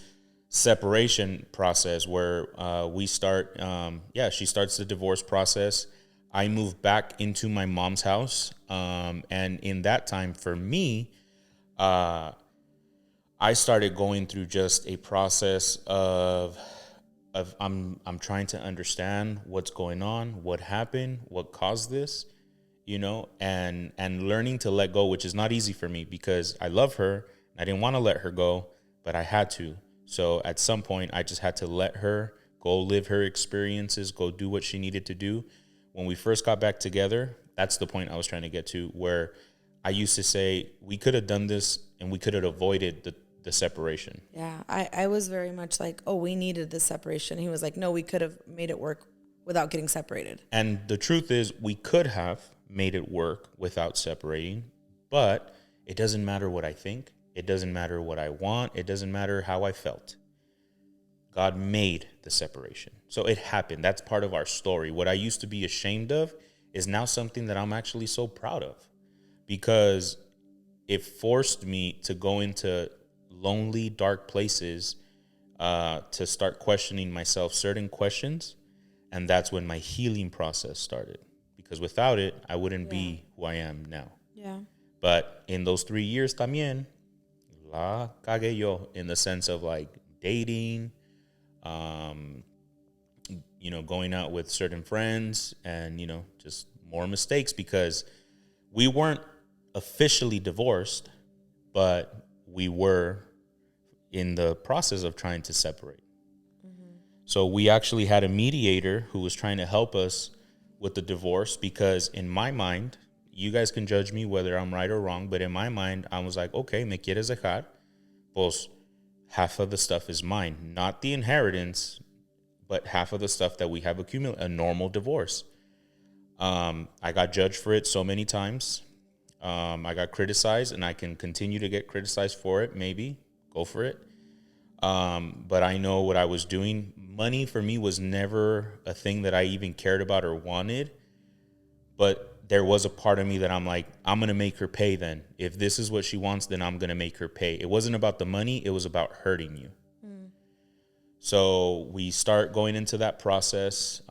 [SPEAKER 1] separation process where we start. She starts the divorce process. I move back into my mom's house, and in that time, for me, I started going through just a process of I'm trying to understand what's going on, what happened, what caused this, and learning to let go, which is not easy for me because I love her. I didn't want to let her go, but I had to. So at some point, I just had to let her go live her experiences, go do what she needed to do. When we first got back together, that's the point I was trying to get to, where I used to say we could have done this and we could have avoided the separation.
[SPEAKER 2] Yeah, I was very much like, oh, we needed this separation. He was like, no, we could have made it work without getting separated.
[SPEAKER 1] And the truth is, we could have made it work without separating, but it doesn't matter what I think. It doesn't matter what I want. It doesn't matter how I felt. God made the separation. So it happened. That's part of our story. What I used to be ashamed of is now something that I'm actually so proud of, because it forced me to go into lonely, dark places, to start questioning myself certain questions. And that's when my healing process started, because without it, I wouldn't be who I am now.
[SPEAKER 2] Yeah.
[SPEAKER 1] But in those 3 years también, la cagué yo, in the sense of like dating, going out with certain friends, and, just more mistakes, because we weren't officially divorced, but we were in the process of trying to separate. So we actually had a mediator who was trying to help us with the divorce, because in my mind, you guys can judge me whether I'm right or wrong, but in my mind, I was like, okay, me quieres dejar? Pues half of the stuff is mine, not the inheritance, but half of the stuff that we have accumulated, a normal divorce. I got judged for it so many times. I got criticized, and I can continue to get criticized for it. Maybe go for it. But I know what I was doing. Money for me was never a thing that I even cared about or wanted. But there was a part of me that I'm like, I'm going to make her pay then. If this is what she wants, then I'm going to make her pay. It wasn't about the money. It was about hurting you. So we start going into that process.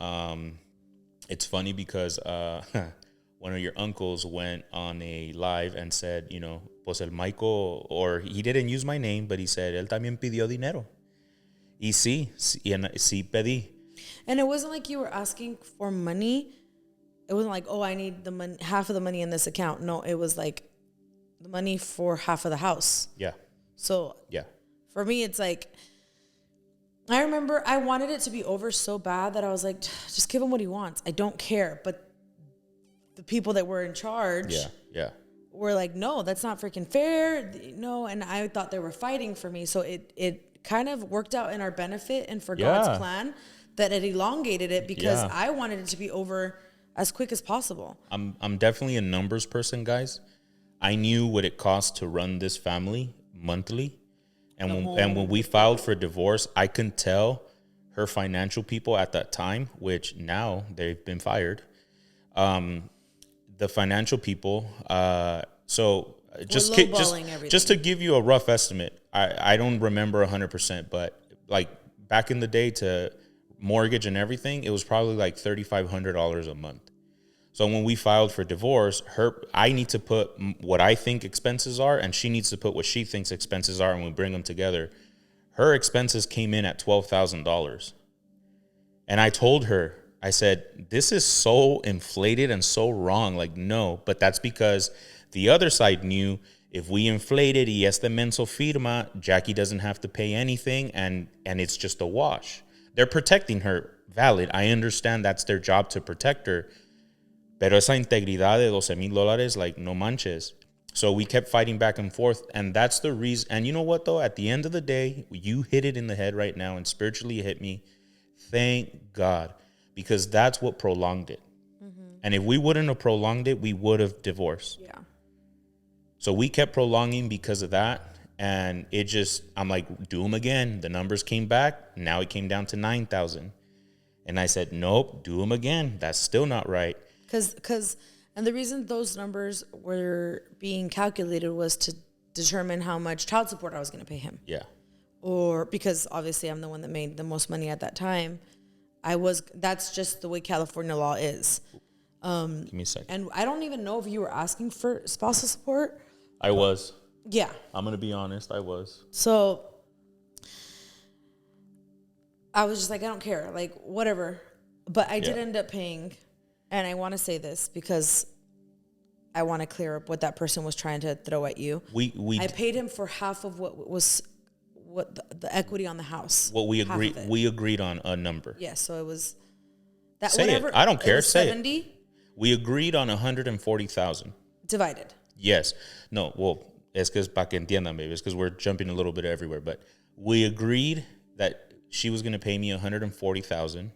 [SPEAKER 1] It's funny because one of your uncles went on a live and said, pues el Michael, or he didn't use my name, but he said, él también pidió dinero. Y sí pedí.
[SPEAKER 2] And it wasn't like you were asking for money. It wasn't like, oh, I need the money, half of the money in this account. No, it was like the money for half of the house.
[SPEAKER 1] Yeah.
[SPEAKER 2] So
[SPEAKER 1] Yeah.
[SPEAKER 2] for me, it's like, I remember I wanted it to be over so bad that I was like, just give him what he wants. I don't care. But the people that were in charge
[SPEAKER 1] Yeah.
[SPEAKER 2] were like, no, that's not freaking fair. No. And I thought they were fighting for me. So it kind of worked out in our benefit and for God's plan that it elongated it because I wanted it to be over as quick as possible.
[SPEAKER 1] I'm definitely a numbers person, guys. I knew what it cost to run this family monthly. And when we filed for divorce, I can tell her financial people at that time, which now they've been fired. The financial people, so just to give you a rough estimate, I don't remember 100%, but like back in the day to mortgage and everything, it was probably like $3,500 a month. So when we filed for divorce, I need to put what I think expenses are, and she needs to put what she thinks expenses are, and we bring them together. Her expenses came in at $12,000. And I told her, I said, this is so inflated and so wrong. Like, no, but that's because the other side knew if we inflated y este menso firma, Jacqie doesn't have to pay anything, and it's just a wash. They're protecting her, valid. I understand that's their job to protect her. Pero esa integridad de $12,000, like, no manches. So we kept fighting back and forth, and that's the reason. And you know what, though? At the end of the day, you hit it in the head right now and spiritually hit me. Thank God, because that's what prolonged it. Mm-hmm. And if we wouldn't have prolonged it, we would have divorced. Yeah. So we kept prolonging because of that, and it just, I'm like, do them again. The numbers came back. Now it came down to 9,000. And I said, nope, do them again. That's still not right.
[SPEAKER 2] And the reason those numbers were being calculated was to determine how much child support I was going to pay him. Yeah. Or because obviously I'm the one that made the most money at that time. That's just the way California law is.
[SPEAKER 1] Give me a second.
[SPEAKER 2] And I don't even know if you were asking for spousal support.
[SPEAKER 1] I was.
[SPEAKER 2] Yeah.
[SPEAKER 1] I'm going to be honest. I was.
[SPEAKER 2] So I was just like, I don't care. Like, whatever. But I did end up paying. And I want to say this because I want to clear up what that person was trying to throw at you. I paid him for half of what the equity on the house.
[SPEAKER 1] What we agreed on a number.
[SPEAKER 2] Yeah, so it was that.
[SPEAKER 1] Say
[SPEAKER 2] whatever,
[SPEAKER 1] it. I don't care. Say
[SPEAKER 2] 70
[SPEAKER 1] it. We agreed on 140,000
[SPEAKER 2] divided.
[SPEAKER 1] Yes. No. Well, es que es para que entiendan, baby. It's because we're jumping a little bit everywhere. But we agreed that she was going to pay me 140,000.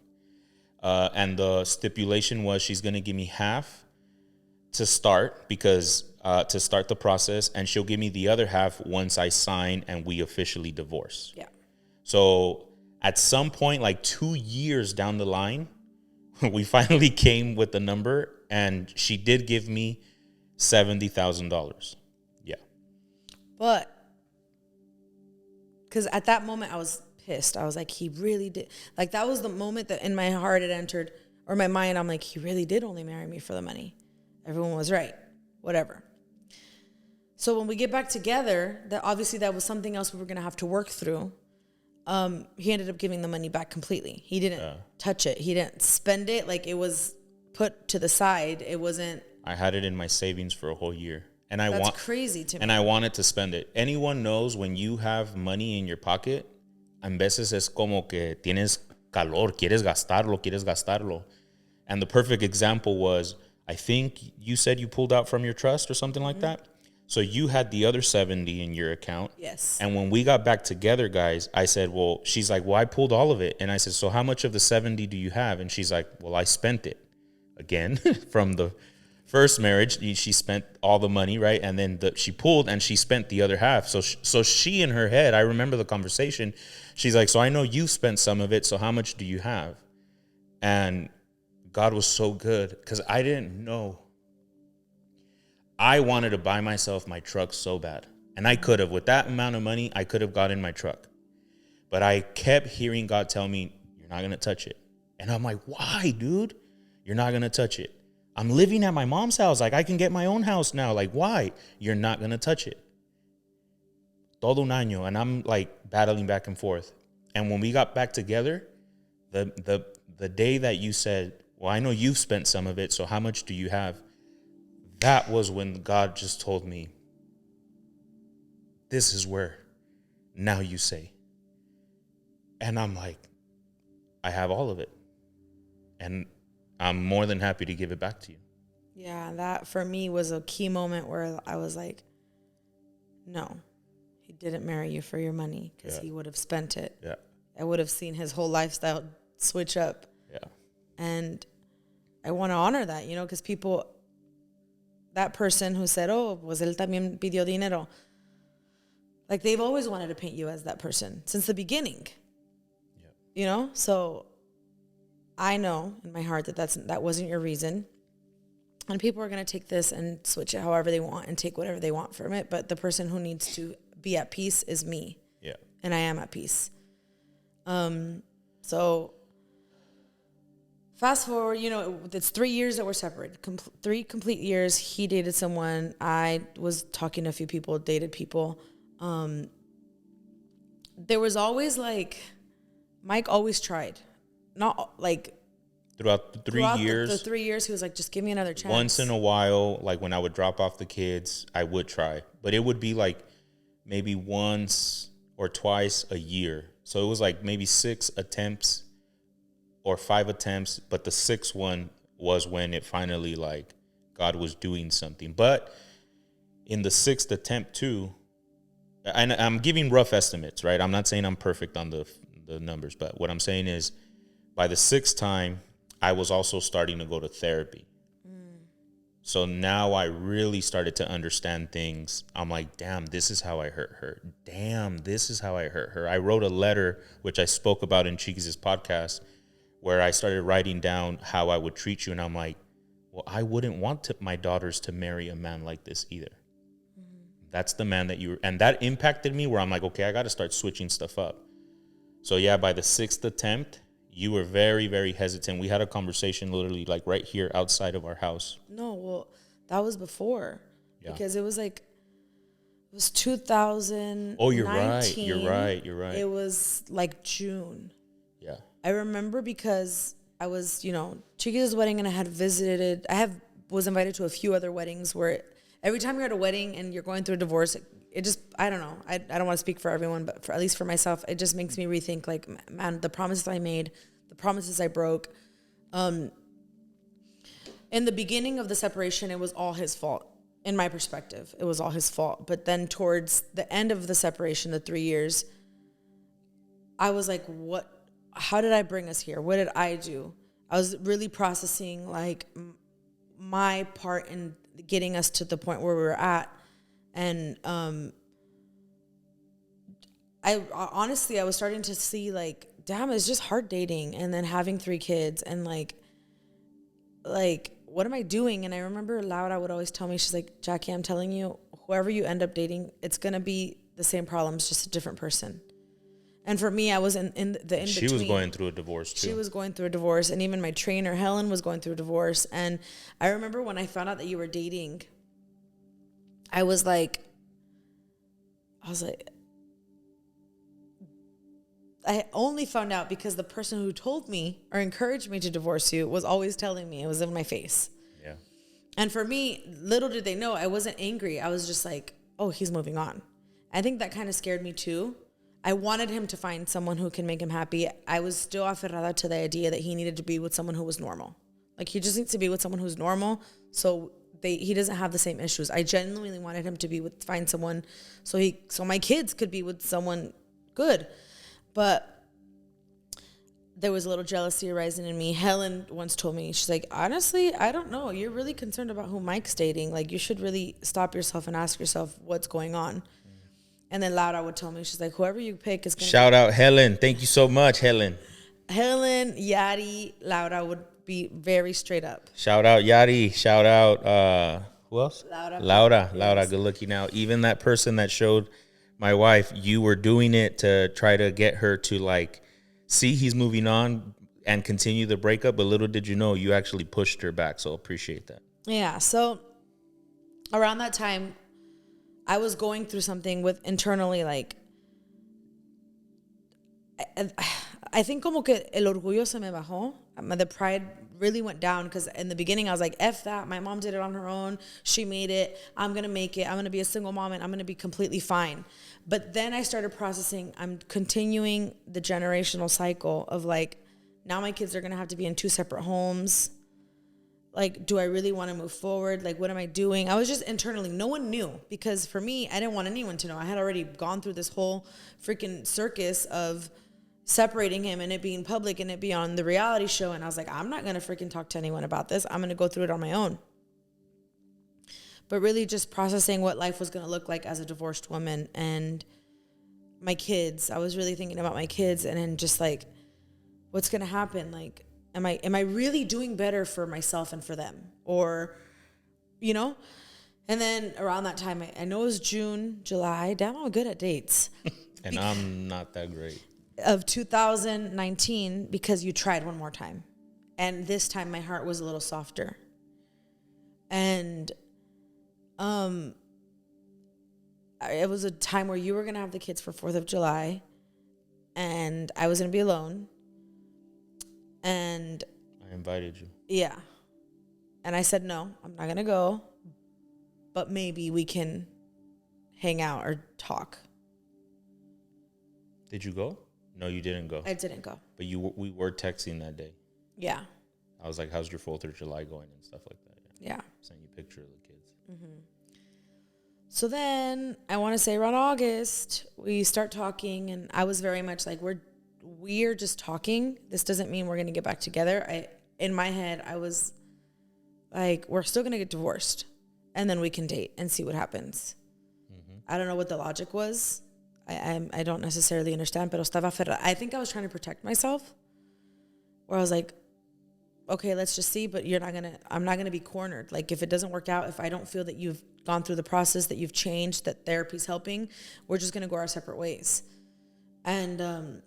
[SPEAKER 1] And the stipulation was she's going to give me half to start to start the process, and she'll give me the other half once I sign and we officially divorce. Yeah. So at some point, like 2 years down the line, we finally came with the number, and she did give me $70,000. Yeah.
[SPEAKER 2] But because at that moment I was pissed. I was like, he really did. Like, that was the moment that in my heart it entered, or my mind, I'm like, he really did only marry me for the money. Everyone was right. Whatever. So when we get back together, that was something else we were going to have to work through. He ended up giving the money back completely. He didn't touch it. He didn't spend it. Like, it was put to the side. It wasn't.
[SPEAKER 1] I had it in my savings for a whole year. And
[SPEAKER 2] that's crazy to me.
[SPEAKER 1] And I wanted to spend it. Anyone knows when you have money in your pocket, en veces es como que tienes calor, quieres gastarlo. And the perfect example was, I think you said you pulled out from your trust or something like that. So you had the other 70 in your account. Yes. And when we got back together, guys, I said, well, she's like, well, I pulled all of it. And I said, so how much of the 70 do you have? And she's like, well, I spent it. Again, from the first marriage, she spent all the money, right? And then she pulled and she spent the other half. So she in her head, I remember the conversation. She's like, so I know you spent some of it. So how much do you have? And God was so good because I didn't know. I wanted to buy myself my truck so bad. And I could have. With that amount of money, I could have gotten my truck. But I kept hearing God tell me, you're not going to touch it. And I'm like, why, dude? You're not going to touch it. I'm living at my mom's house. Like, I can get my own house now. Like, why? You're not going to touch it. Todo un año. And I'm like battling back and forth. And when we got back together, the day that you said, well, I know you've spent some of it, so how much do you have? That was when God just told me, this is where now you say. And I'm like, I have all of it. And I'm more than happy to give it back to you.
[SPEAKER 2] Yeah, that for me was a key moment where I was like, no, he didn't marry you for your money because he would have spent it.
[SPEAKER 1] Yeah.
[SPEAKER 2] I would have seen his whole lifestyle switch up.
[SPEAKER 1] Yeah.
[SPEAKER 2] And I want to honor that, because people, that person who said, oh, pues él también pidió dinero. Like, they've always wanted to paint you as that person since the beginning. Yeah. So I know in my heart that wasn't your reason. And people are going to take this and switch it however they want and take whatever they want from it. But the person who needs to be at peace is me.
[SPEAKER 1] Yeah.
[SPEAKER 2] And I am at peace. So fast forward, it's 3 years that we're separated. 3 complete years. He dated someone. I was talking to a few people, dated people. There was always Mike always tried. Not
[SPEAKER 1] Throughout the 3 years.
[SPEAKER 2] The 3 years, he was like, just give me another chance.
[SPEAKER 1] Once in a while, like when I would drop off the kids, I would try. But it would be like maybe once or twice a year. So it was like maybe 6 attempts or 5 attempts. But the 6th one was when it finally, God was doing something. But in the 6th attempt too, and I'm giving rough estimates, right? I'm not saying I'm perfect on the numbers. But what I'm saying is by the 6th time, I was also starting to go to therapy. So now I really started to understand things. I'm like, damn, this is how I hurt her. Damn, this is how I hurt her. I wrote a letter, which I spoke about in Jacquie's podcast, where I started writing down how I would treat you. And I'm like, well, I wouldn't want my daughters to marry a man like this either. That's the man that and that impacted me where I'm like, okay, I got to start switching stuff up. So yeah, by the 6th attempt, you were very, very hesitant. We had a conversation literally right here outside of our house.
[SPEAKER 2] No, well, that was before. Yeah. Because it was 2019.
[SPEAKER 1] Oh, you're right. You're right.
[SPEAKER 2] It was June.
[SPEAKER 1] Yeah.
[SPEAKER 2] I remember because I was, Chiquita's wedding and I was invited to a few other weddings where every time you're at a wedding and you're going through a divorce, it just, I don't know. I don't want to speak for everyone, but at least for myself, it just makes me rethink man, the promises I made, the promises I broke. In the beginning of the separation, it was all his fault. In my perspective, it was all his fault. But then towards the end of the separation, the 3 years, I was like, how did I bring us here? What did I do? I was really processing my part in getting us to the point where we were at. And I honestly, I was starting to see damn, it's just hard dating and then having 3 kids and what am I doing? And I remember Laura would always tell me, she's like, Jacqie, I'm telling you, whoever you end up dating, it's going to be the same problems, just a different person. And for me, I was in the in-between.
[SPEAKER 1] She was going through a divorce too.
[SPEAKER 2] She was going through a divorce. And even my trainer, Helen, was going through a divorce. And I remember when I found out that you were dating, I was like, I only found out because the person who told me or encouraged me to divorce you was always telling me. It was in my face.
[SPEAKER 1] Yeah.
[SPEAKER 2] And for me, little did they know, I wasn't angry. I was just like, oh, he's moving on. I think that kind of scared me too. I wanted him to find someone who can make him happy. I was still aferrada to the idea that he needed to be with someone who was normal. He just needs to be with someone who's normal. So he doesn't have the same issues. I genuinely wanted him to find someone so my kids could be with someone good. But there was a little jealousy arising in me. Helen once told me, she's like, honestly, I don't know. You're really concerned about who Mike's dating. You should really stop yourself and ask yourself what's going on. And then Laura would tell me, she's like, whoever you pick is going to...
[SPEAKER 1] Shout out Helen. Thank you so much, Helen.
[SPEAKER 2] Helen, Yari, Laura would be very straight up.
[SPEAKER 1] Shout out Yari. Shout out, who else?
[SPEAKER 2] Laura.
[SPEAKER 1] Yes. Good looking out. Even that person that showed my wife, you were doing it to try to get her to see he's moving on and continue the breakup. But little did you know, you actually pushed her back. So appreciate that. Yeah.
[SPEAKER 2] So around that time, I was going through something with internally, I think como que el orgullo se me bajó. The pride really went down because in the beginning I was like, F that. My mom did it on her own. She made it. I'm going to make it. I'm going to be a single mom and I'm going to be completely fine. But then I started processing. I'm continuing the generational cycle of now my kids are going to have to be in 2 separate homes. Like, do I really want to move forward? Like, what am I doing? I was just internally, no one knew, because for me, I didn't want anyone to know. I had already gone through this whole freaking circus of separating him and it being public and it being on the reality show. And I was like, I'm not going to freaking talk to anyone about this. I'm going to go through it on my own. But really just processing what life was going to look like as a divorced woman and my kids. I was really thinking about my kids and then just like, what's going to happen? Like, am I really doing better for myself and for them? Or, you know? And then around that time, I know it was June, July. Damn, I'm good at dates.
[SPEAKER 1] And I'm not that great.
[SPEAKER 2] Of 2019, because you tried one more time. And this time my heart was a little softer. And it was a time where you were going to have the kids for 4th of July. And I was going to be alone. And
[SPEAKER 1] I invited you.
[SPEAKER 2] Yeah. And I said, no, I'm not going to go. But maybe we can hang out or talk.
[SPEAKER 1] Did you go? No, you didn't go.
[SPEAKER 2] I didn't go.
[SPEAKER 1] But we were texting that day.
[SPEAKER 2] Yeah.
[SPEAKER 1] I was like, how's your 4th of July going and stuff like that.
[SPEAKER 2] Yeah.
[SPEAKER 1] Sent you a picture of the kids.
[SPEAKER 2] Mm-hmm. So then I want to say around August, we start talking. And I was very much like, we're just talking. This doesn't mean we're going to get back together. In my head, I was like, we're still going to get divorced. And then we can date and see what happens. Mm-hmm. I don't know what the logic was. I don't necessarily understand, pero estaba aferrada. I think I was trying to protect myself, where I was like, okay, let's just see, but I'm not gonna be cornered. Like, if it doesn't work out, if I don't feel that you've gone through the process, that you've changed, that therapy's helping, we're just gonna go our separate ways. And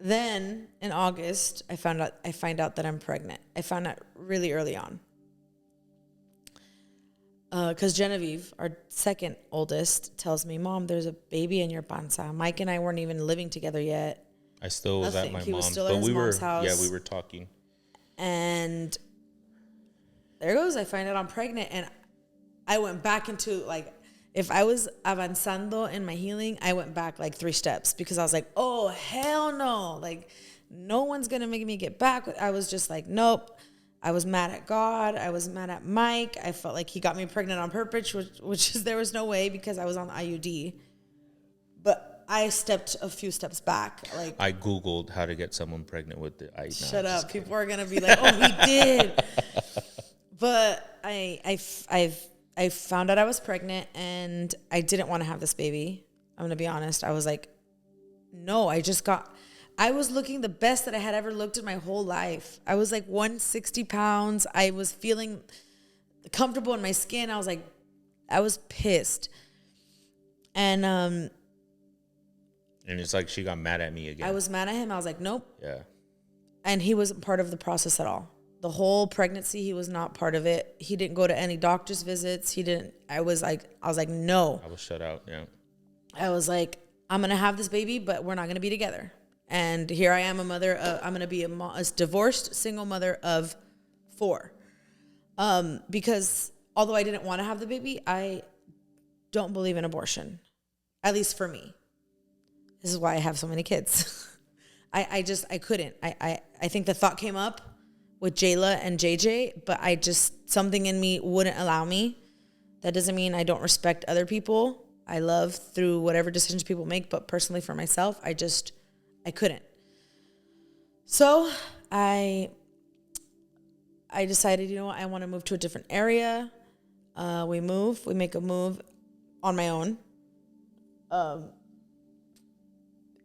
[SPEAKER 2] then in August, I find out that I'm pregnant. I found out really early on. Because Genevieve, our second oldest, tells me, Mom, there's a baby in your panza. Mike and I weren't even living together yet.
[SPEAKER 1] I still was at my
[SPEAKER 2] He was
[SPEAKER 1] mom's,
[SPEAKER 2] still at his mom's house.
[SPEAKER 1] Yeah, we were talking.
[SPEAKER 2] And there goes, I find out I'm pregnant, and I went back into, like, if I was avanzando in my healing, I went back like 3 steps, because I was like, oh, hell no. Like, no one's going to make me get back. I was just like, nope. I was mad at God. I was mad at Mike. I felt like he got me pregnant on purpose, which is, there was no way, because I was on the IUD. But I stepped a few steps back. Like,
[SPEAKER 1] I Googled how to get someone pregnant with the IUD.
[SPEAKER 2] Shut up. People are going to be like, oh, he did. But I found out I was pregnant, and I didn't want to have this baby. I'm going to be honest. I was like, no, I was looking the best that I had ever looked in my whole life. I was like 160 pounds. I was feeling comfortable in my skin. I was like, I was pissed. And
[SPEAKER 1] it's like she got mad at me again.
[SPEAKER 2] I was mad at him. I was like, nope.
[SPEAKER 1] Yeah.
[SPEAKER 2] And he wasn't part of the process at all. The whole pregnancy, he was not part of it. He didn't go to any doctor's visits. I was like, no.
[SPEAKER 1] I was shut out, yeah.
[SPEAKER 2] I was like, I'm going to have this baby, but we're not going to be together. And here I am, a mother. I'm going to be a divorced single mother of 4. Because although I didn't want to have the baby, I don't believe in abortion, at least for me. This is why I have so many kids. I couldn't. I think the thought came up with Jayla and JJ, but something in me wouldn't allow me. That doesn't mean I don't respect other people. I love through whatever decisions people make, but personally for myself, I couldn't. So I decided, you know what, I want to move to a different area. We make a move on my own.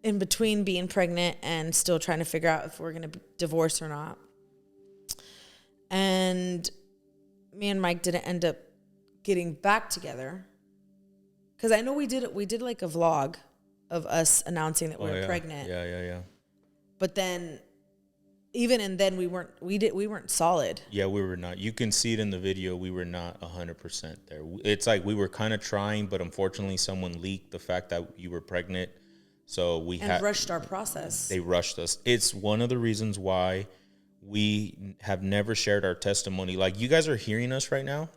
[SPEAKER 2] In between being pregnant and still trying to figure out if we're going to divorce or not. And me and Mike didn't end up getting back together. Because I know we did like a vlog of us announcing that we were pregnant.
[SPEAKER 1] Yeah.
[SPEAKER 2] But then, even then, we weren't solid.
[SPEAKER 1] Yeah, we were not. You can see it in the video. We were not 100% there. It's like we were kind of trying, but unfortunately, someone leaked the fact that you were pregnant. So we
[SPEAKER 2] rushed our process.
[SPEAKER 1] They rushed us. It's one of the reasons why we have never shared our testimony. Like, you guys are hearing us right now,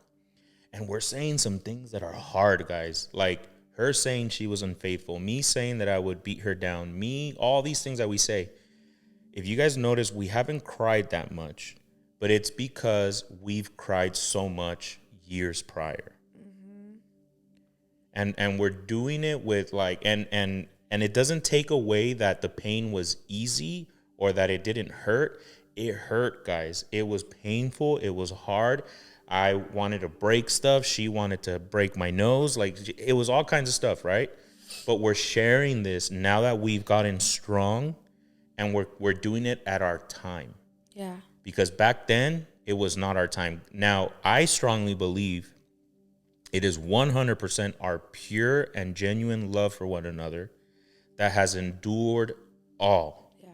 [SPEAKER 1] and we're saying some things that are hard, guys. Like her saying she was unfaithful, me saying that I would beat her down, all these things that we say. If you guys notice, we haven't cried that much, but it's because we've cried so much years prior. And we're doing it with like, and it doesn't take away that the pain was easy or that it didn't hurt. It hurt, guys. It was painful. It was hard. I wanted to break stuff. She wanted to break my nose. Like, it was all kinds of stuff, right? But we're sharing this now that we've gotten strong, and we're doing it at our time.
[SPEAKER 2] Yeah.
[SPEAKER 1] Because back then, it was not our time. Now, I strongly believe it is 100% our pure and genuine love for one another that has endured all.
[SPEAKER 2] Yeah.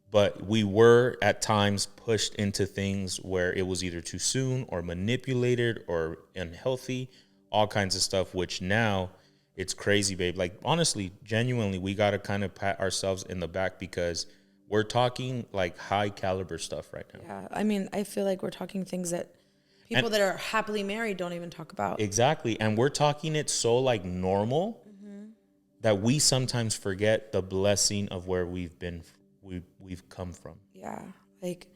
[SPEAKER 1] But we were at times pushed into things where it was either too soon or manipulated or unhealthy, all kinds of stuff, which now it's crazy, babe. Like, honestly, genuinely, we got to kind of pat ourselves in the back because we're talking like high caliber stuff right now.
[SPEAKER 2] Yeah. I mean, I feel like we're talking things that people that are happily married don't even talk about.
[SPEAKER 1] Exactly. And we're talking it so like normal that we sometimes forget the blessing of where we've been, we've come from.
[SPEAKER 2] Yeah. Like,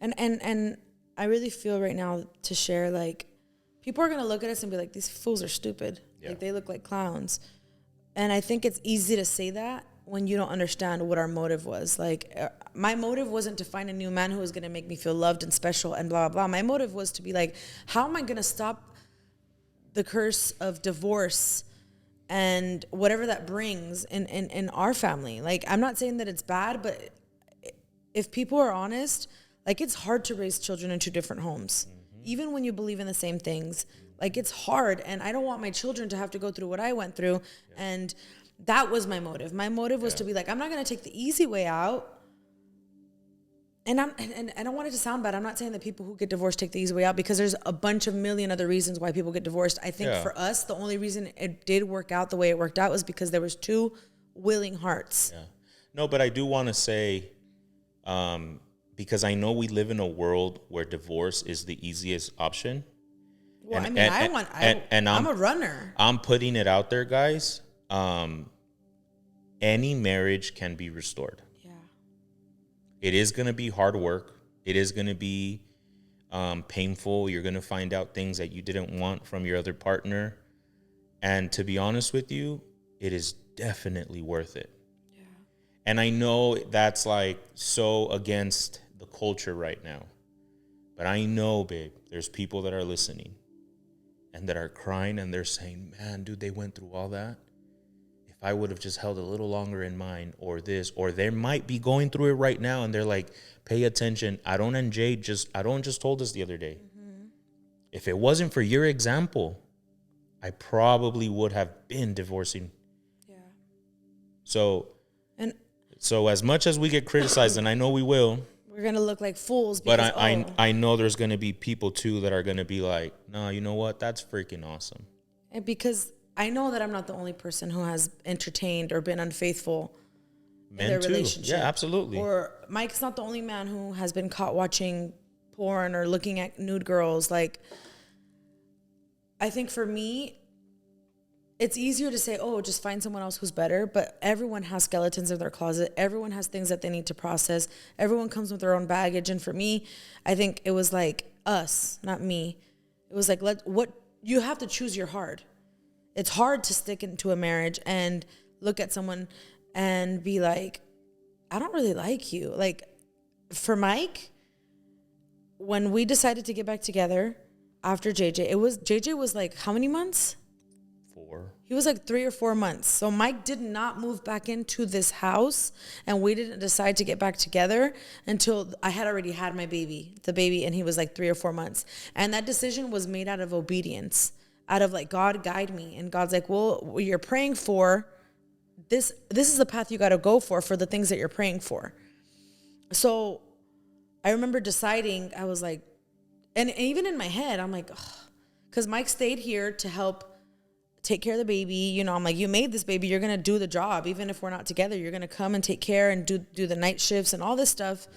[SPEAKER 2] and I really feel right now to share, like, people are going to look at us and be like, these fools are stupid. Yeah. Like, they look like clowns. And I think it's easy to say that when you don't understand what our motive was. Like, my motive wasn't to find a new man who was going to make me feel loved and special and blah, blah, blah. My motive was to be like, how am I going to stop the curse of divorce and whatever that brings in our family? Like, I'm not saying that it's bad, but if people are honest, like, it's hard to raise children in two different homes. Even when you believe in the same things, like, it's hard. And I don't want my children to have to go through what I went through. Yeah. And that was my motive. My motive was to be like, I'm not going to take the easy way out. And I don't want it to sound bad. I'm not saying that people who get divorced take the easy way out, because there's a bunch of million other reasons why people get divorced. I think for us, the only reason it did work out the way it worked out was because there was two willing hearts. Yeah.
[SPEAKER 1] No, but I do want to say, because I know we live in a world where divorce is the easiest option.
[SPEAKER 2] Well, I'm a runner.
[SPEAKER 1] I'm putting it out there, guys. Any marriage can be restored. Yeah. It is going to be hard work. It is going to be painful. You're going to find out things that you didn't want from your other partner. And to be honest with you, it is definitely worth it. Yeah. And I know that's like so against the culture right now. But I know, babe, there's people that are listening and that are crying and they're saying, man, dude, they went through all that. If I would have just held a little longer in mine, or this, or they might be going through it right now and they're like, pay attention. Adon and Jade just told us the other day. Mm-hmm. If it wasn't for your example, I probably would have been divorcing. Yeah. So as much as we get criticized, and I know we will,
[SPEAKER 2] we're going to look like fools.
[SPEAKER 1] Because, but I know there's going to be people too that are going to be like, no, you know what? That's freaking awesome.
[SPEAKER 2] And because I know that I'm not the only person who has entertained or been unfaithful in their relationship.
[SPEAKER 1] Yeah, absolutely.
[SPEAKER 2] Or Mike's not the only man who has been caught watching porn or looking at nude girls. Like, I think for me, it's easier to say, oh, just find someone else who's better. But everyone has skeletons in their closet. Everyone has things that they need to process. Everyone comes with their own baggage. And for me, I think it was like us, not me. It was like, you have to choose your hard. It's hard to stick into a marriage and look at someone and be like, I don't really like you. Like, for Mike, when we decided to get back together after JJ was like, how many months?
[SPEAKER 1] 4.
[SPEAKER 2] He was like 3 or 4 months. So Mike did not move back into this house, and we didn't decide to get back together until I had already had the baby, and he was like 3 or 4 months. And that decision was made out of obedience, out of like, God, guide me. And God's like, well, what you're praying for, this is the path you got to go for the things that you're praying for. So I remember deciding, I was like, and even in my head, I'm like, because Mike stayed here to help take care of the baby. You know, I'm like, you made this baby, you're going to do the job. Even if we're not together, you're going to come and take care and do the night shifts and all this stuff.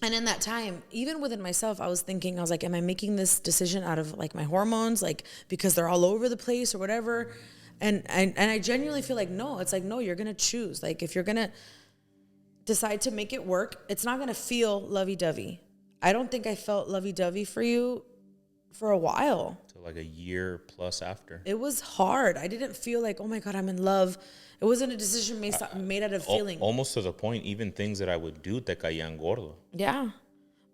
[SPEAKER 2] And in that time, even within myself, I was like, am I making this decision out of like my hormones? Like, because they're all over the place or whatever. And I genuinely feel like, no, it's like, no, you're going to choose. Like, if you're going to decide to make it work, it's not going to feel lovey-dovey. I don't think I felt lovey-dovey for you for a while.
[SPEAKER 1] So like a year plus after.
[SPEAKER 2] It was hard. I didn't feel like, oh my God, I'm in love. It wasn't a decision made out of feeling.
[SPEAKER 1] Almost to the point, even things that I would do, te caían gordo.
[SPEAKER 2] Yeah.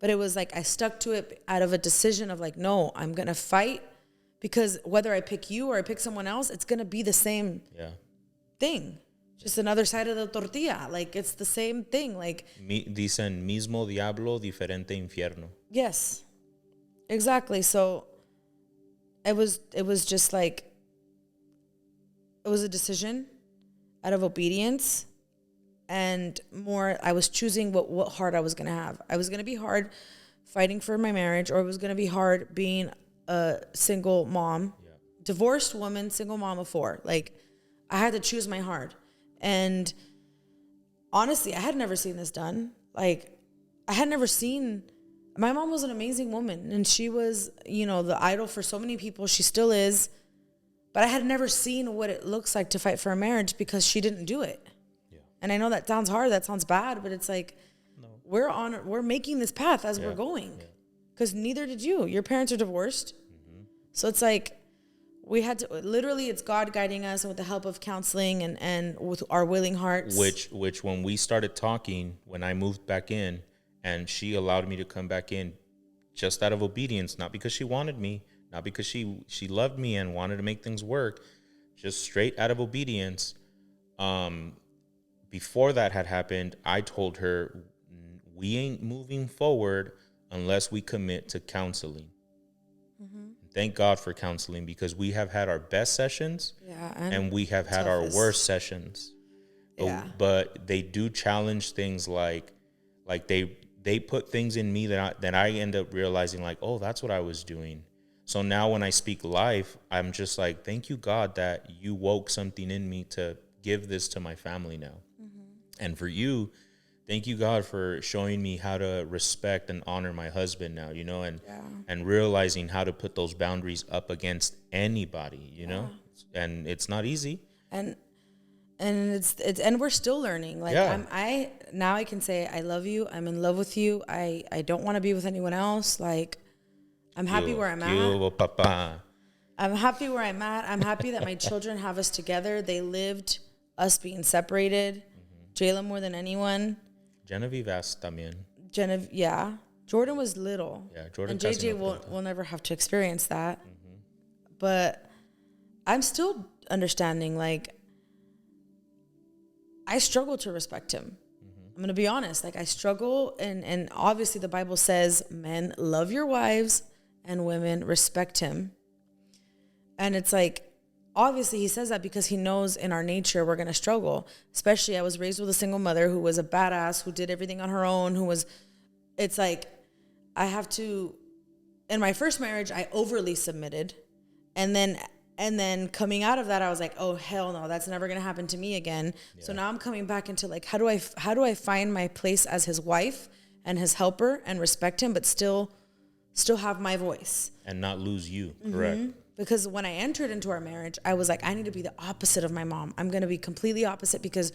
[SPEAKER 2] But it was like I stuck to it out of a decision of like, no, I'm going to fight, because whether I pick you or I pick someone else, it's going to be the same thing. Just another side of the tortilla. Like, it's the same thing. Like,
[SPEAKER 1] Dicen mismo diablo, diferente infierno.
[SPEAKER 2] yes, exactly. So it was just like, it was a decision out of obedience, and more, I was choosing what heart I was going to have. I was going to be hard fighting for my marriage, or it was going to be hard being a single mom, divorced woman, single mom of 4. Like, I had to choose my heart. And honestly, I had never seen this done. Like, I had never seen, my mom was an amazing woman, and she was, you know, the idol for so many people. She still is. But I had never seen what it looks like to fight for a marriage, because she didn't do it. Yeah. And I know that sounds hard, that sounds bad, but it's like, no, we're making this path as we're going. Because neither did you. Your parents are divorced. Mm-hmm. So it's like, we had to, literally, it's God guiding us, and with the help of counseling and with our willing hearts.
[SPEAKER 1] Which when we started talking, when I moved back in, and she allowed me to come back in just out of obedience, not because she wanted me, not because she loved me and wanted to make things work, just straight out of obedience. Before that had happened, I told her, we ain't moving forward unless we commit to counseling. Mm-hmm. Thank God for counseling, because we have had our best sessions, and we have had our worst sessions. But they do challenge things like they put things in me that I end up realizing, like, oh, that's what I was doing. So now when I speak life, I'm just like, thank you, God, that you woke something in me to give this to my family now. Mm-hmm. And for you, thank you, God, for showing me how to respect and honor my husband now, you know, and realizing how to put those boundaries up against anybody, you know, and it's not easy. And
[SPEAKER 2] it's and we're still learning. Like, now I can say, I love you. I'm in love with you. I don't want to be with anyone else. Like, I'm happy where I'm at.
[SPEAKER 1] Papa.
[SPEAKER 2] I'm happy where I'm at. I'm happy that my children have us together. They lived us being separated. Jayla more than anyone.
[SPEAKER 1] Genevieve también.
[SPEAKER 2] Yeah. Jordan was little.
[SPEAKER 1] Yeah, Jordan.
[SPEAKER 2] And JJ will never have to experience that. Mm-hmm. But I'm still understanding, like, I struggle to respect him. Mm-hmm. I'm going to be honest. Like, I struggle, and obviously the Bible says, men, love your wives, and women, respect him. And it's like, obviously he says that because he knows in our nature we're going to struggle. Especially, I was raised with a single mother who was a badass, who did everything on her own, it's like, I have to, in my first marriage, I overly submitted. And then coming out of that, I was like, oh, hell no, that's never going to happen to me again. Yeah. So now I'm coming back into, like, how do I find my place as his wife and his helper and respect him, but still have my voice. And
[SPEAKER 1] not lose you, correct? Mm-hmm.
[SPEAKER 2] Because when I entered into our marriage, I was like, I need to be the opposite of my mom. I'm going to be completely opposite, because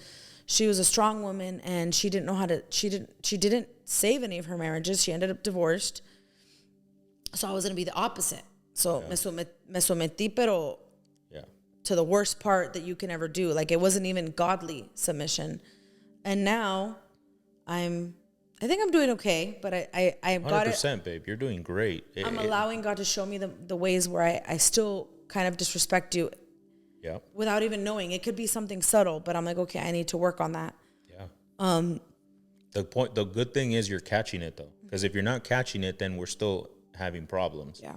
[SPEAKER 2] she was a strong woman, and she didn't know how to, she didn't save any of her marriages. She ended up divorced. So I was going to be the opposite. So me sometí, pero to the worst part that you can ever do. Like, it wasn't even godly submission. And now I think I'm doing okay, but I got it.
[SPEAKER 1] 100%, babe. You're doing great.
[SPEAKER 2] I'm allowing God to show me the ways where I still kind of disrespect you. Yeah. Without even knowing. It could be something subtle, but I'm like, okay, I need to work on that. Yeah.
[SPEAKER 1] The good thing is you're catching it, though. Because if you're not catching it, then we're still having problems. Yeah.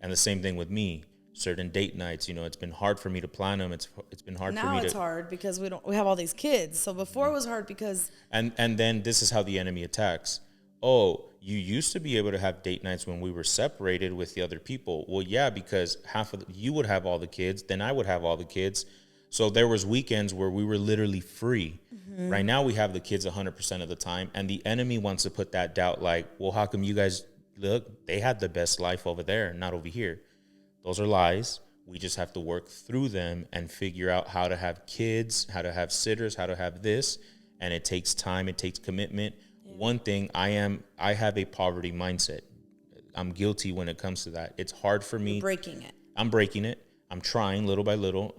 [SPEAKER 1] And the same thing with me. Certain date nights, you know, it's been hard for me to plan them. It's been hard for me to.
[SPEAKER 2] Now it's hard because we have all these kids. So before it was hard because.
[SPEAKER 1] And then this is how the enemy attacks. Oh, you used to be able to have date nights when we were separated with the other people. Well, yeah, because you would have all the kids, then I would have all the kids. So there was weekends where we were literally free. Mm-hmm. Right now we have the kids 100% of the time, and the enemy wants to put that doubt, like, well, how come you guys look? They had the best life over there, not over here. Those are lies. We just have to work through them and figure out how to have kids, how to have sitters, how to have this, and it takes time, it takes commitment. One thing, I have a poverty mindset. I'm guilty when it comes to that. It's hard for me.
[SPEAKER 2] You're breaking it.
[SPEAKER 1] I'm breaking it. I'm trying little by little.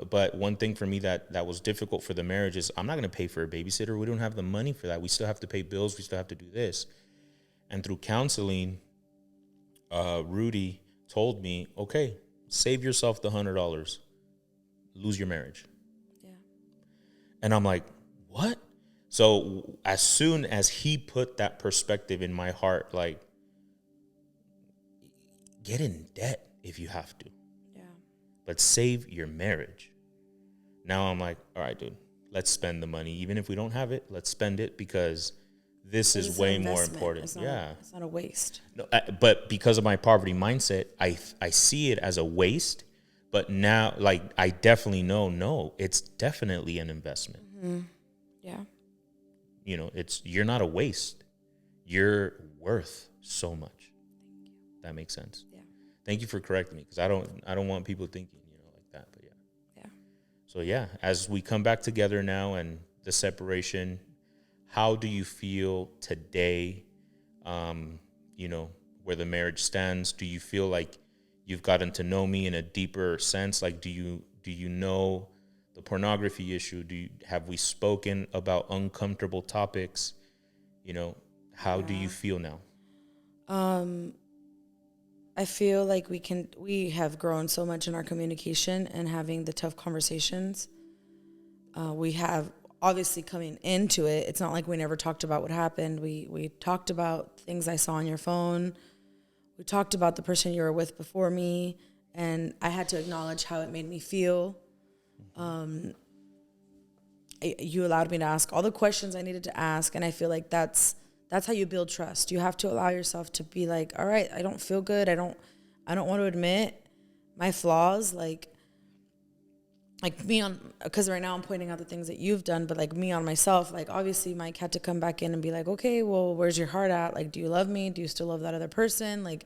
[SPEAKER 1] But one thing for me that was difficult for the marriage is I'm not going to pay for a babysitter. We don't have the money for that. We still have to pay bills. We still have to do this. And through counseling, Rudy told me, okay, save yourself the $100. Lose your marriage.
[SPEAKER 2] Yeah.
[SPEAKER 1] And I'm like, what? So as soon as he put that perspective in my heart, like, get in debt if you have to.
[SPEAKER 2] Yeah.
[SPEAKER 1] But save your marriage. Now I'm like, all right, dude, let's spend the money. Even if we don't have it, let's spend it because this is way more important.
[SPEAKER 2] It's not a waste.
[SPEAKER 1] No, but because of my poverty mindset, I see it as a waste. But now, like, I definitely know, no, it's definitely an investment.
[SPEAKER 2] Mm-hmm. Yeah.
[SPEAKER 1] You know, you're not a waste. You're worth so much. Thank you. That makes sense.
[SPEAKER 2] Yeah.
[SPEAKER 1] Thank you for correcting me because I don't want people thinking, like that. But yeah.
[SPEAKER 2] Yeah.
[SPEAKER 1] So yeah, as we come back together now and the separation, how do you feel today? Where the marriage stands. Do you feel like you've gotten to know me in a deeper sense? Like, do you know the pornography issue? Have we spoken about uncomfortable topics? How do you feel now?
[SPEAKER 2] I feel like we have grown so much in our communication and having the tough conversations. We have obviously coming into it. It's not like we never talked about what happened. We talked about things I saw on your phone. We talked about the person you were with before me, and I had to acknowledge how it made me feel. You allowed me to ask all the questions I needed to ask, and I feel like that's how you build trust. You have to allow yourself to be like, all right, I don't feel good. I don't want to admit my flaws, like me because right now I'm pointing out the things that you've done, but like me on myself, like obviously Mike had to come back in and be like, okay, well, where's your heart at? Like, do you love me? Do you still love that other person? Like,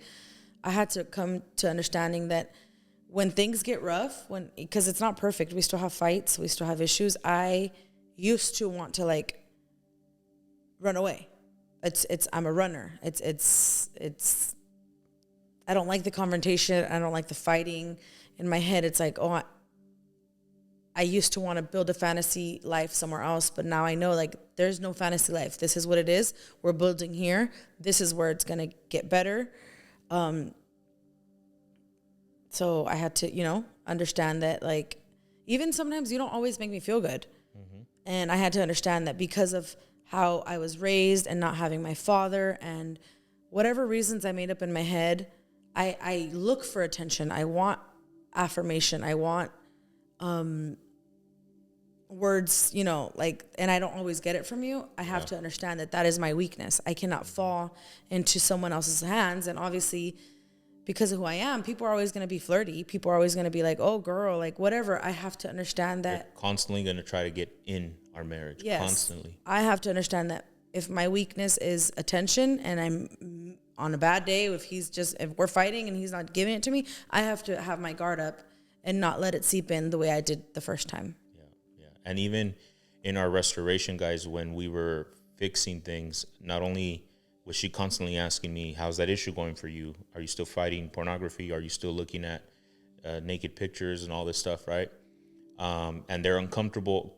[SPEAKER 2] I had to come to understanding that when things get rough, because it's not perfect, we still have fights, we still have issues. I used to want to like run away. I'm a runner. It's I don't like the confrontation. I don't like the fighting. In my head, it's like, oh, I used to want to build a fantasy life somewhere else, but now I know like there's no fantasy life. This is what it is. We're building here. This is where it's going to get better. So I had to, understand that like even sometimes you don't always make me feel good. Mm-hmm. And I had to understand that because of how I was raised and not having my father and whatever reasons I made up in my head, I look for attention. I want affirmation. I want words, and I don't always get it from you. I have to understand that is my weakness. I cannot fall into someone else's hands. And obviously, because of who I am, people are always going to be flirty. People are always going to be like, oh, girl, like whatever. I have to understand that.
[SPEAKER 1] They're constantly going to try to get in our marriage. Yes. Constantly.
[SPEAKER 2] I have to understand that if my weakness is attention and I'm on a bad day, if we're fighting and he's not giving it to me, I have to have my guard up and not let it seep in the way I did the first time.
[SPEAKER 1] Yeah. And even in our restoration, guys, when we were fixing things, not only was she constantly asking me, how's that issue going for you? Are you still fighting pornography? Are you still looking at naked pictures and all this stuff, right? And they're uncomfortable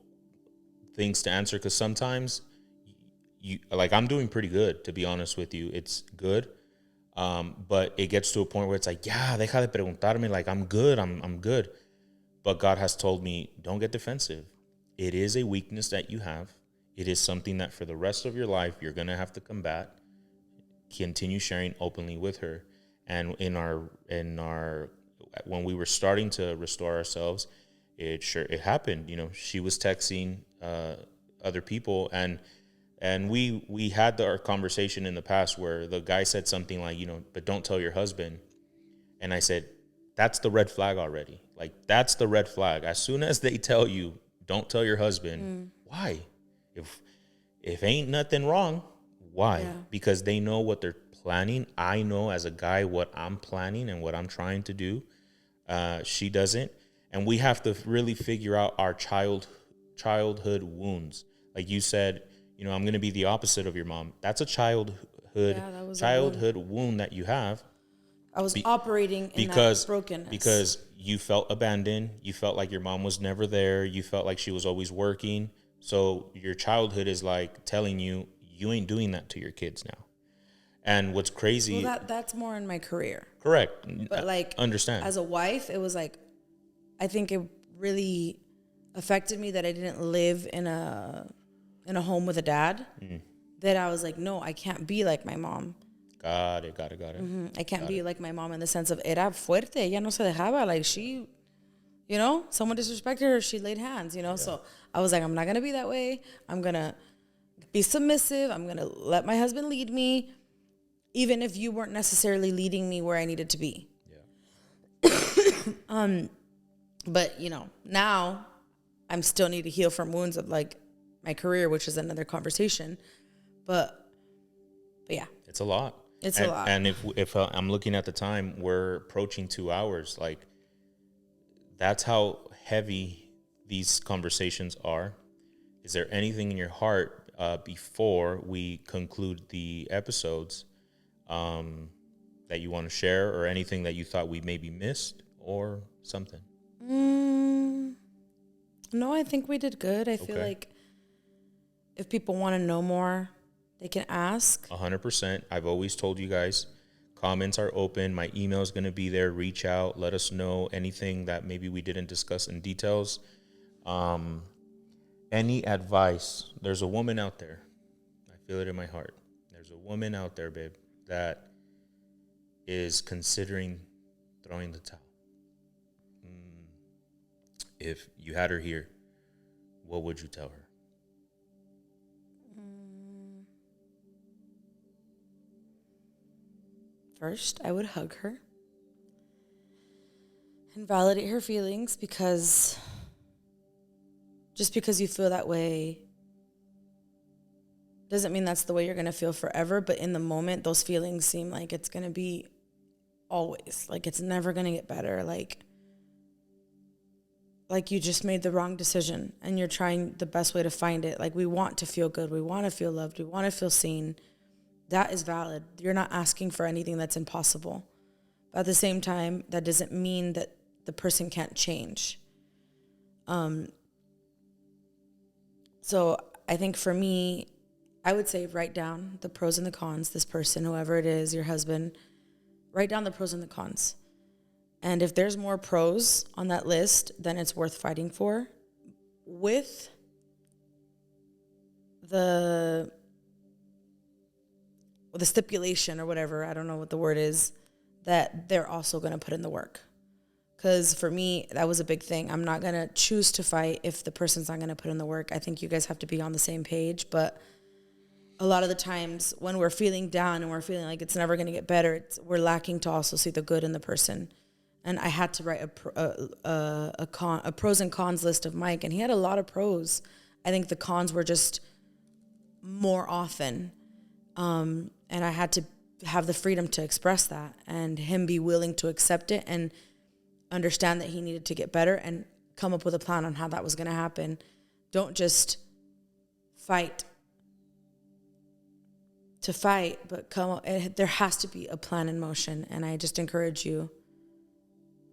[SPEAKER 1] things to answer because sometimes I'm doing pretty good, to be honest with you. It's good. But it gets to a point where it's like, yeah, deja de preguntarme, like I'm good. But God has told me, don't get defensive. It is a weakness that you have. It is something that for the rest of your life, you're going to have to combat. Continue sharing openly with her. And in our when we were starting to restore ourselves, it happened. She was texting other people, and we had our conversation in the past where the guy said something like, but don't tell your husband. And I said, that's the red flag already. Like, that's the red flag. As soon as they tell you, don't tell your husband, why? If ain't nothing wrong, why? Yeah. Because they know what they're planning. I know as a guy what I'm planning and what I'm trying to do. She doesn't. And we have to really figure out our childhood wounds. Like you said, you know, I'm going to be the opposite of your mom. That's a
[SPEAKER 2] that was
[SPEAKER 1] childhood wound that you have.
[SPEAKER 2] I was operating in
[SPEAKER 1] Because
[SPEAKER 2] that brokenness.
[SPEAKER 1] because you felt abandoned, you felt like your mom was never there, you felt like she was always working. So your childhood is like telling you you ain't doing that to your kids now. And what's crazy,
[SPEAKER 2] well, that's more in my career.
[SPEAKER 1] correct?
[SPEAKER 2] But like,
[SPEAKER 1] understand
[SPEAKER 2] as a wife, it was like, I think it really affected me that I didn't live in a home with a dad. That I was like, no, I can't be like my mom.
[SPEAKER 1] Got it.
[SPEAKER 2] I can't be like my mom in the sense of era fuerte. Ella no se dejaba. Like she, you know, someone disrespected her, she laid hands, you know. So I was like, I'm not gonna be that way. I'm gonna be submissive. I'm gonna let my husband lead me, even if you weren't necessarily leading me where I needed to be.
[SPEAKER 1] Yeah.
[SPEAKER 2] But you know, now I'm still need to heal from wounds of like my career, which is another conversation. But yeah,
[SPEAKER 1] It's a lot.
[SPEAKER 2] It's a lot.
[SPEAKER 1] And if I'm looking at the time, we're approaching 2 hours. Like, that's how heavy these conversations are. Is there anything in your heart before we conclude the episodes that you want to share, or anything that you thought we maybe missed or something?
[SPEAKER 2] No, I think we did good. I feel like if people want to know more, they can ask.
[SPEAKER 1] 100%. I've always told you guys, comments are open. My email is going to be there. Reach out. Let us know anything that maybe we didn't discuss in details. Any advice? There's a woman out there. I feel it in my heart. There's a woman out there, babe, that is considering throwing the towel. If you had her here, what would you tell her?
[SPEAKER 2] First, I would hug her and validate her feelings, because just because you feel that way doesn't mean that's the way you're going to feel forever. But in the moment, those feelings seem like it's going to be always. Like it's never going to get better. Like you just made the wrong decision and you're trying the best way to find it. Like we want to feel good. We want to feel loved. We want to feel seen. That is valid. You're not asking for anything that's impossible. But at the same time, that doesn't mean that the person can't change. So I think for me, I would say write down the pros and the cons. This person, whoever it is, your husband, write down the pros and the cons. And if there's more pros on that list, then it's worth fighting for, with the stipulation or whatever, I don't know what the word is, that they're also going to put in the work. Because for me, that was a big thing. I'm not going to choose to fight if the person's not going to put in the work. I think you guys have to be on the same page. But a lot of the times when we're feeling down and we're feeling like it's never going to get better, we're lacking to also see the good in the person. And I had to write a pros and cons list of Mike, and he had a lot of pros. I think the cons were just more often. And I had to have the freedom to express that, and him be willing to accept it and understand that he needed to get better and come up with a plan on how that was going to happen. Don't just fight to fight, but there has to be a plan in motion. And I just encourage you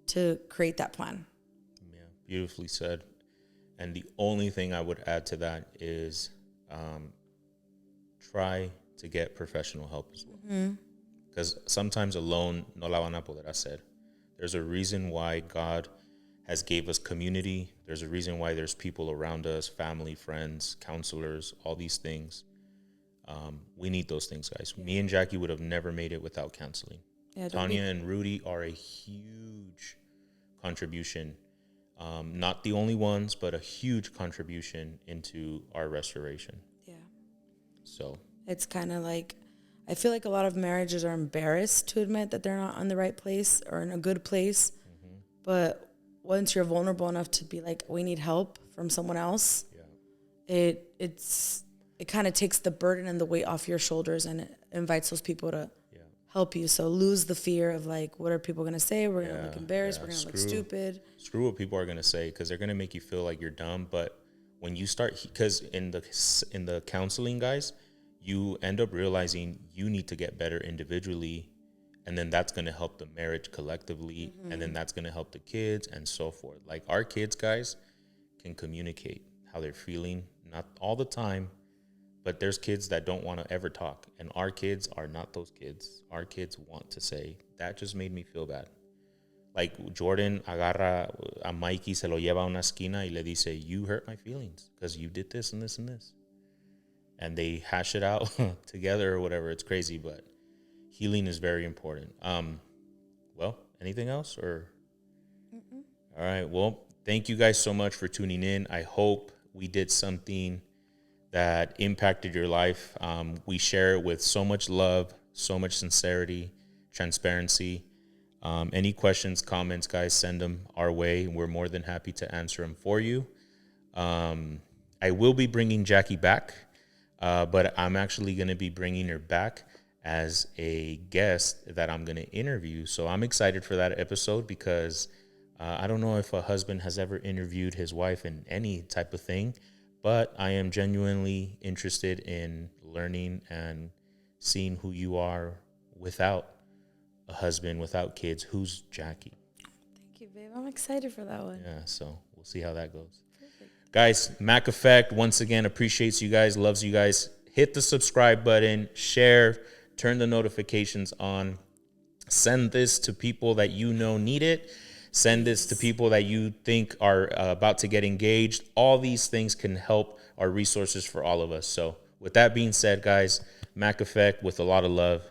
[SPEAKER 2] to create that plan.
[SPEAKER 1] Yeah, beautifully said. And the only thing I would add to that is try to get professional help as well. Because sometimes alone, no la van a poder hacer. There's a reason why God has gave us community. There's a reason why there's people around us, family, friends, counselors, all these things. We need those things, guys. Yeah. Me and Jacqie would have never made it without counseling. Yeah, Tanya and Rudy are a huge contribution. Not the only ones, but a huge contribution into our restoration.
[SPEAKER 2] Yeah.
[SPEAKER 1] So
[SPEAKER 2] it's kind of like, I feel like a lot of marriages are embarrassed to admit that they're not in the right place or in a good place. Mm-hmm. But once you're vulnerable enough to be like, we need help from someone else, it kind of takes the burden and the weight off your shoulders, and it invites those people to help you. So lose the fear of like, what are people going to say? We're going to look embarrassed. We're going to look stupid.
[SPEAKER 1] Screw what people are going to say, because they're going to make you feel like you're dumb. But when you start, because in the counseling, guys, you end up realizing you need to get better individually, and then that's going to help the marriage collectively, and then that's going to help the kids and so forth. Like our kids, guys, can communicate how they're feeling, not all the time, but there's kids that don't want to ever talk, and our kids are not those kids. Our kids want to say, that just made me feel bad. Like Jordan agarra a Mikey, se lo lleva a una esquina y le dice, you hurt my feelings because you did this and this and this. And they hash it out together or whatever. It's crazy, but healing is very important. Well, anything else or? Mm-mm. All right. Well, thank you guys so much for tuning in. I hope we did something that impacted your life. We share it with so much love, so much sincerity, transparency. Any questions, comments, guys, send them our way. We're more than happy to answer them for you. I will be bringing Jacqie back, but I'm actually going to be bringing her back as a guest that I'm going to interview. So I'm excited for that episode because I don't know if a husband has ever interviewed his wife in any type of thing, but I am genuinely interested in learning and seeing who you are without a husband, without kids. Who's Jacqie?
[SPEAKER 2] Thank you, babe. I'm excited for that one.
[SPEAKER 1] Yeah, so we'll see how that goes. Perfect. Guys, Mac Effect, once again, appreciates you guys, loves you guys. Hit the subscribe button, share, turn the notifications on. Send this to people that you know need it. Send this to people that you think are about to get engaged. All these things can help our resources for all of us. So with that being said, guys, Mac Effect with a lot of love.